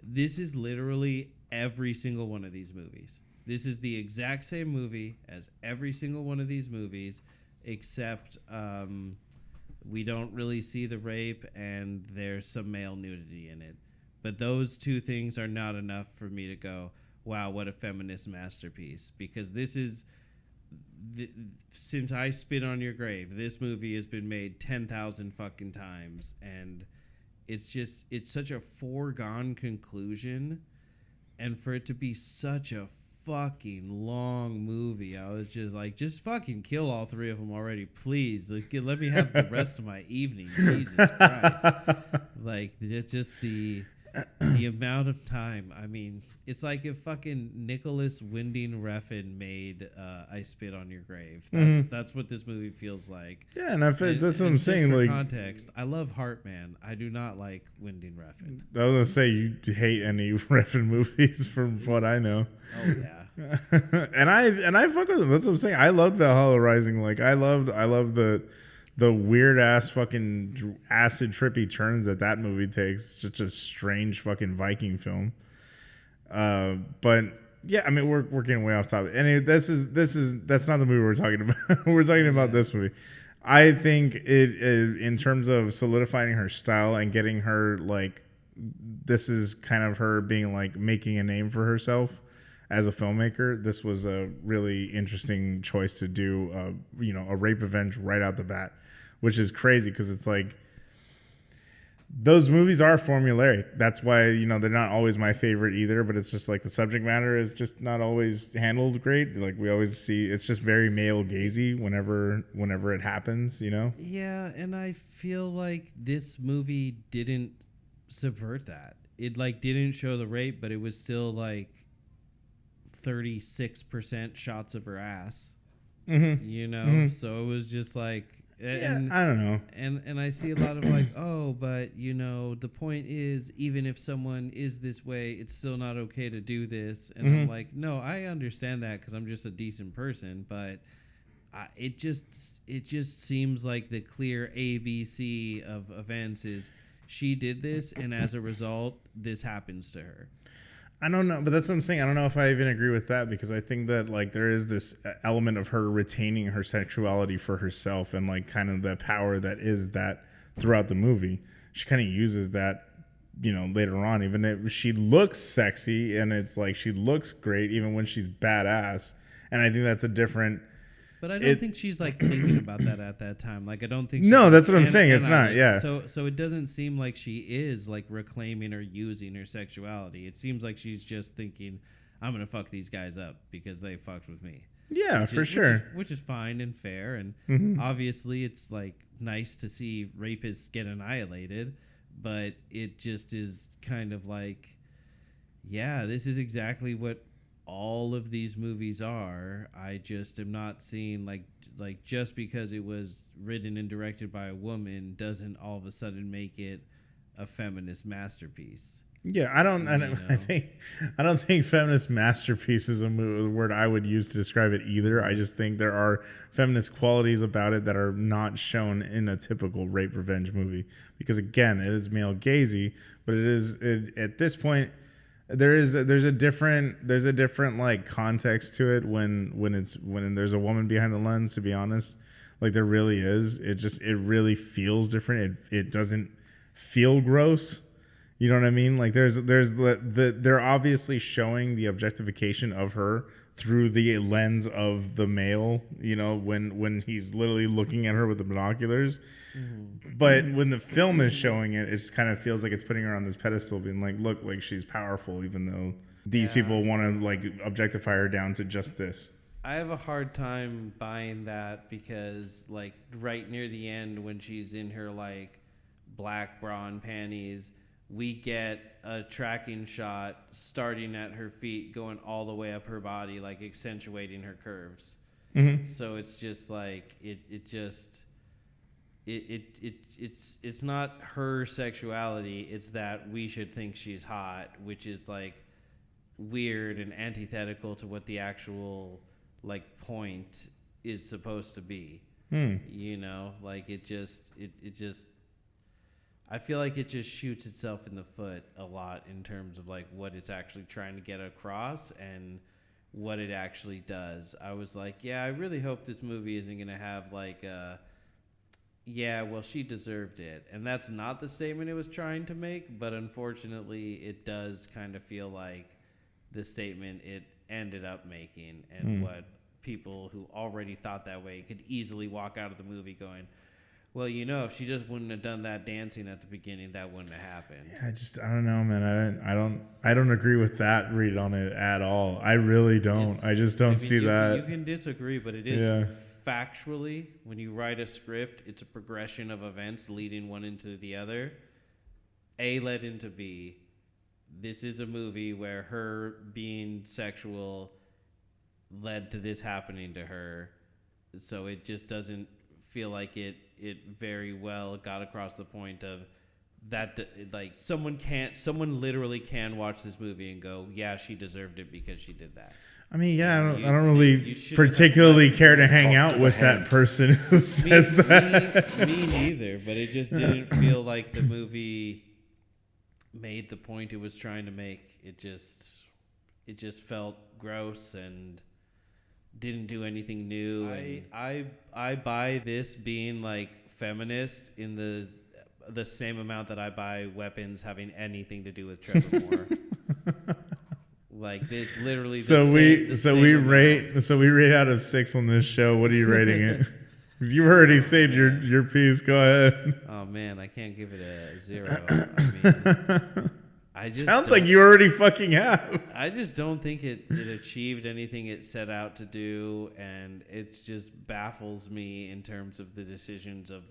this is literally every single one of these movies. This is the exact same movie as every single one of these movies, except we don't really see the rape and there's some male nudity in it. But those two things are not enough for me to go, wow, what a feminist masterpiece. Because this is, since I Spit on Your Grave, this movie has been made 10,000 fucking times. And it's such a foregone conclusion. And for it to be such a fucking long movie. I was just like, just fucking kill all three of them already, please. Like, let me have the rest of my evening. Jesus Christ. Like, just the amount of time. I mean, it's like if fucking Nicholas Winding Refn made I Spit on Your Grave. That's what this movie feels like. Yeah, and that's what I'm saying. For like context, I love Heartman. I do not like Winding Refn. I was gonna say you hate any Refn movies from what I know. Oh yeah. and I fuck with them. That's what I'm saying. I loved Valhalla Rising. Like I loved the weird ass fucking acid trippy turns that movie takes. It's such a strange fucking Viking film. But yeah, I mean we're getting way off topic. And that's not the movie we're talking about. We're talking about this movie. I think it in terms of solidifying her style and getting her like, this is kind of her being like making a name for herself as a filmmaker. This was a really interesting choice to do, a rape revenge right out the bat, which is crazy because it's like those movies are formulaic. That's why, they're not always my favorite either, but it's just like the subject matter is just not always handled great. Like we always see, it's just very male gazy whenever it happens, Yeah, and I feel like this movie didn't subvert that. It like didn't show the rape, but it was still like 36% shots of her ass. So it was just like, and I don't know. And I see a lot of like, oh, but the point is, even if someone is this way, it's still not okay to do this. And I'm like, no, I understand that because I'm just a decent person, but it just seems like the clear ABC of events is she did this, and as a result, this happens to her. I don't know, but that's what I'm saying. I don't know if I even agree with that because I think that like there is this element of her retaining her sexuality for herself and like kind of the power that is that throughout the movie. She kind of uses that, later on, even if she looks sexy and it's like she looks great even when she's badass. And I think that's a different. But I don't think she's like thinking about that at that time. Like I don't think. No, that's what I'm saying. It's not. Yeah. So it doesn't seem like she is like reclaiming or using her sexuality. It seems like she's just thinking, "I'm gonna fuck these guys up because they fucked with me." Yeah, for sure. Which is fine and fair, and obviously it's like nice to see rapists get annihilated, but it just is kind of like, yeah, this is exactly what all of these movies are. I just am not seeing like just because it was written and directed by a woman doesn't all of a sudden make it a feminist masterpiece. Yeah, I don't think feminist masterpiece is a word I would use to describe it either. I just think there are feminist qualities about it that are not shown in a typical rape revenge movie because again, it is male gazy, but at this point there's a different like context to it when there's a woman behind the lens, to be honest. Like there really is. It really feels different. It doesn't feel gross. You know what I mean? Like they're obviously showing the objectification of her through the lens of the male, when he's literally looking at her with the binoculars. Mm-hmm. But when the film is showing it, it just kind of feels like it's putting her on this pedestal, being like, look, like she's powerful, even though these people want to like objectify her down to just this. I have a hard time buying that because like right near the end when she's in her like black bra and panties, we get a tracking shot starting at her feet, going all the way up her body, like accentuating her curves. Mm-hmm. So it's just like it's not her sexuality. It's that we should think she's hot, which is like weird and antithetical to what the actual like point is supposed to be. Like it just I feel like it just shoots itself in the foot a lot in terms of like what it's actually trying to get across and what it actually does. I was like, yeah, I really hope this movie isn't going to have like she deserved it. And that's not the statement it was trying to make, but unfortunately it does kind of feel like the statement it ended up making and what people who already thought that way could easily walk out of the movie going, Well, if she just wouldn't have done that dancing at the beginning, that wouldn't have happened. Yeah, I don't know, man. I don't agree with that read on it at all. I really don't. I just don't see that. You can disagree, but it is factually, when you write a script, it's a progression of events leading one into the other. A led into B. This is a movie where her being sexual led to this happening to her. So it just doesn't feel like it very well got across the point of that, like someone literally can watch this movie and go, yeah, she deserved it because she did that. I mean, yeah, I don't really particularly care to hang out with that person who says that. Me neither, but it just didn't feel like the movie made the point it was trying to make. It just felt gross and didn't do anything new. I buy this being like feminist in the same amount that I buy weapons having anything to do with Trevor Moore. Like it's literally we rate out of 6 on this show. What are you rating it? Because you've already said your piece. Go ahead. Oh man, I can't give it a 0. I mean, sounds like you already fucking have. I just don't think it achieved anything it set out to do, and it just baffles me in terms of the decisions of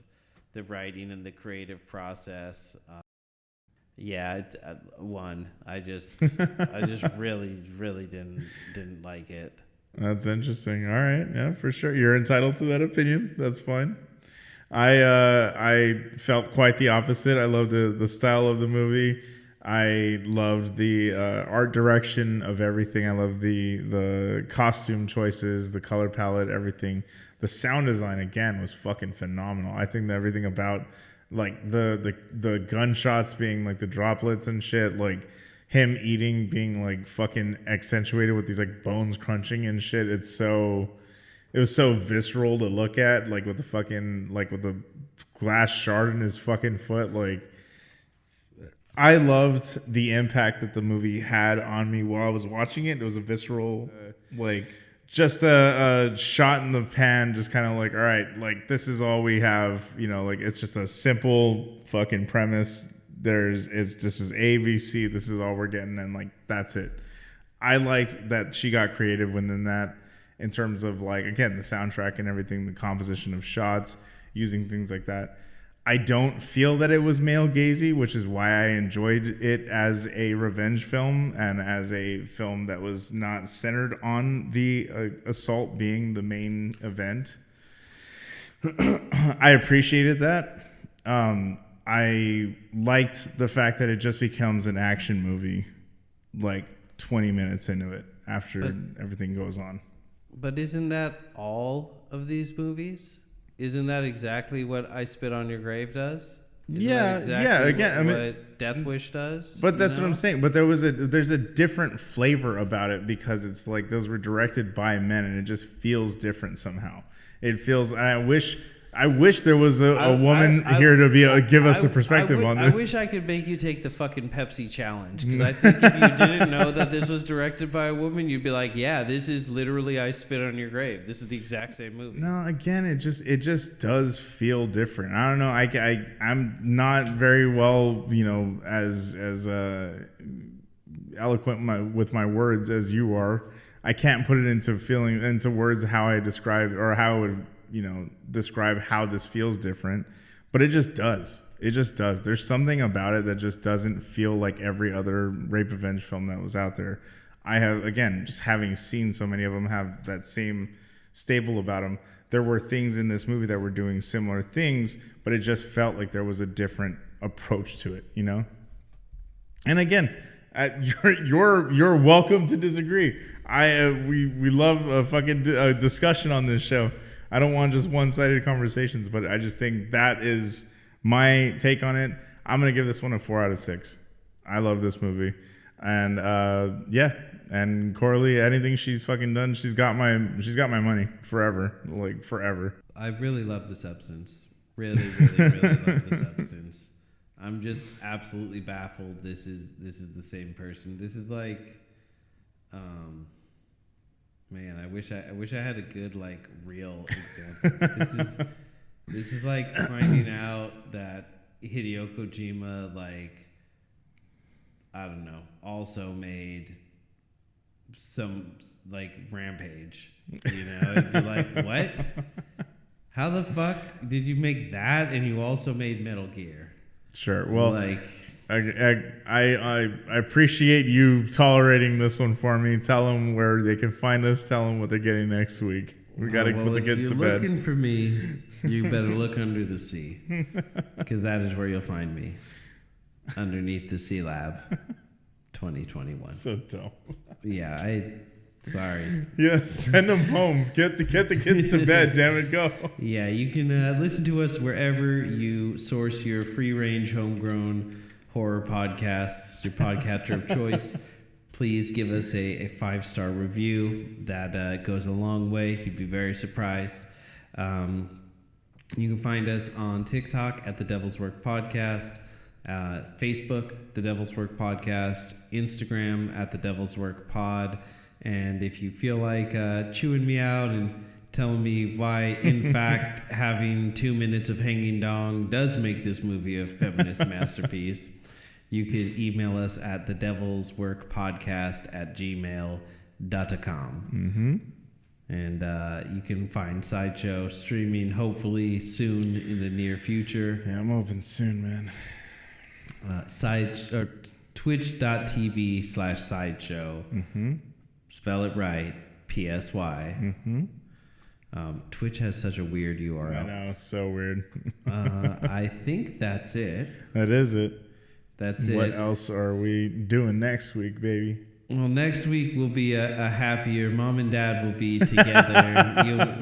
the writing and the creative process. One. I just really didn't like it. That's interesting. All right, yeah, for sure. You're entitled to that opinion. That's fine. I felt quite the opposite. I loved the style of the movie. I loved the art direction of everything. I loved the costume choices, the color palette, everything. The sound design again was fucking phenomenal. I think that everything about like the gunshots being like the droplets and shit, like him eating being like fucking accentuated with these like bones crunching and shit. It was so visceral to look at, like with the fucking with the glass shard in his fucking foot. Like I loved the impact that the movie had on me while I was watching it. It was a visceral just a shot in the pan, just kind of like, all right, like this is all we have, like it's just a simple fucking premise. This is A, B, C, this is all we're getting, and like that's it. I liked that she got creative within that in terms of like, again, the soundtrack and everything, the composition of shots, using things like that. I don't feel that it was male gazy, which is why I enjoyed it as a revenge film and as a film that was not centered on the assault being the main event. I appreciated that. I liked the fact that it just becomes an action movie like 20 minutes into it after everything goes on. But isn't that all of these movies? Isn't that exactly what I Spit on Your Grave does? Again, what Death Wish does. But that's what I'm saying. But there's a different flavor about it because it's like those were directed by men, and it just feels different somehow. It feels. I wish there was a woman here to give us the perspective on this. I wish I could make you take the fucking Pepsi challenge, because I think if you didn't know that this was directed by a woman, you'd be like, yeah, this is literally I Spit on Your Grave. This is the exact same movie. No, again, it just does feel different. I don't know. I'm not very well, as eloquent with my words as you are. I can't put it into words how I describe or how I would describe how this feels different, but it just does. It just does. There's something about it that just doesn't feel like every other rape revenge film that was out there. I have, again, just having seen so many of them have that same stable about them. There were things in this movie that were doing similar things, but it just felt like there was a different approach to it, And again, you're welcome to disagree. We love a fucking discussion on this show. I don't want just one-sided conversations, but I just think that is my take on it. I'm gonna give this one a 4 out of 6. I love this movie, and and Coralie, anything she's fucking done, she's got my money forever, like forever. I really love The Substance. Really love The Substance. I'm just absolutely baffled. This is the same person. This is like, man, I wish I had a good like real example. This is like finding out that Hideo Kojima, like, I don't know, also made some, like, Rampage. You know, it'd be like, what? How the fuck did you make that and you also made Metal Gear? Sure. Well, like, I appreciate you tolerating this one for me. Tell them where they can find us. Tell them what they're getting next week. We got to put the kids to bed. If you're looking for me, you better look under the sea, because that is where you'll find me, underneath the Sea Lab, 2021. So dope. Yeah, sorry. Yeah, send them home. Get the kids to bed. Damn it, go. Yeah, you can listen to us wherever you source your free-range, homegrown horror podcasts, your podcatcher of choice. Please give us a 5-star review. That goes a long way. You'd be very surprised. You can find us on TikTok at The Devil's Work Podcast, Facebook, The Devil's Work Podcast, Instagram at The Devil's Work Pod. And if you feel like chewing me out and telling me why, in fact, having 2 minutes of hanging dong does make this movie a feminist masterpiece, you could email us at thedevilsworkpodcast@gmail.com. Mm-hmm. And you can find PsydeShow streaming hopefully soon in the near future. Yeah, I'm hoping soon, man. Twitch.tv/PsydeShow. Mm-hmm. Spell it right, PSY. Mm-hmm. Twitch has such a weird URL. I know, so weird. I think that's it. That is it. That's it. What else are we doing next week, baby? Well, next week will be a happier. Mom and Dad will be together.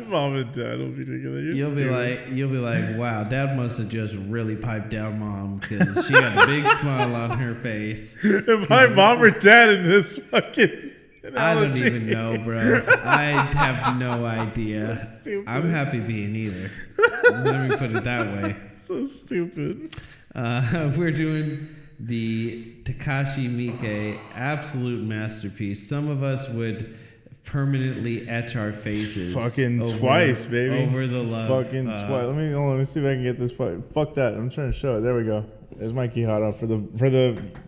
Mom and Dad will be together. You'll be like, wow, Dad must have just really piped down Mom, because she got a big smile on her face. Am I Mom or Dad in this fucking analogy? I don't even know, bro. I have no idea. So I'm happy being either. Let me put it that way. So stupid. We're doing the Takashi Miike absolute masterpiece. Some of us would permanently etch our faces. Fucking twice, baby. Over the love. Fucking twice. Let me see if I can get this. Fuck that. I'm trying to show it. There we go. There's my Quijada for the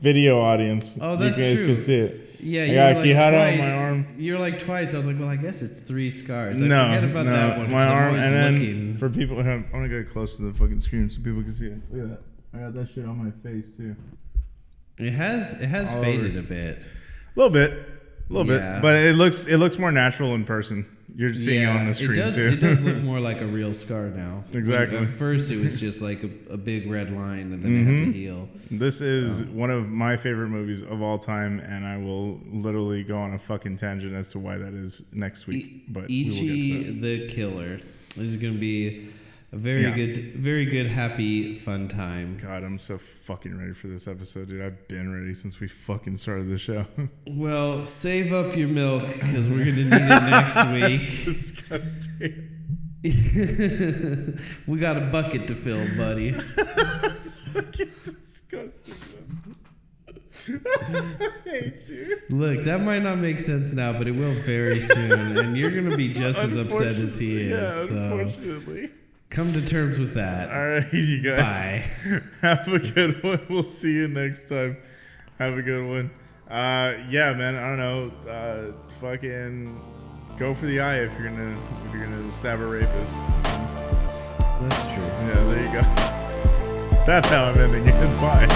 video audience. Oh, that's true. You guys true. can see it. Yeah, I got like Quijada twice. on my arm. You're like twice. I was like, well, I guess it's 3 scars. I No, forget about that one. my arm, and then looking. for people, I want to get close to the fucking screen so people can see it. Look at that. I got that shit on my face too. It has All faded over. a bit. A little bit, Yeah. but it looks more natural in person. You're seeing it on the screen too. It does look more like a real scar now. Exactly. At first, it was just like a big red line, and then it had to heal. This is one of my favorite movies of all time, and I will literally go on a fucking tangent as to why that is next week. But we will get to Ichi that. the Killer. This is going to be a very good, happy, fun time. God, I'm so fucking ready for this episode, dude. I've been ready since we fucking started the show. Well, save up your milk, because we're going to need it next week. Disgusting. We got a bucket to fill, buddy. It's fucking disgusting. I hate you. Look, that might not make sense now, but it will very soon, and you're going to be just as upset as he is. Yeah, so unfortunately. come to terms with that. All right, you guys. Bye. Have a good one. We'll see you next time. Have a good one. Yeah, man. I don't know. Fucking go for the eye if you're gonna stab a rapist. That's true. Yeah, there you go. That's how I'm ending it. Bye.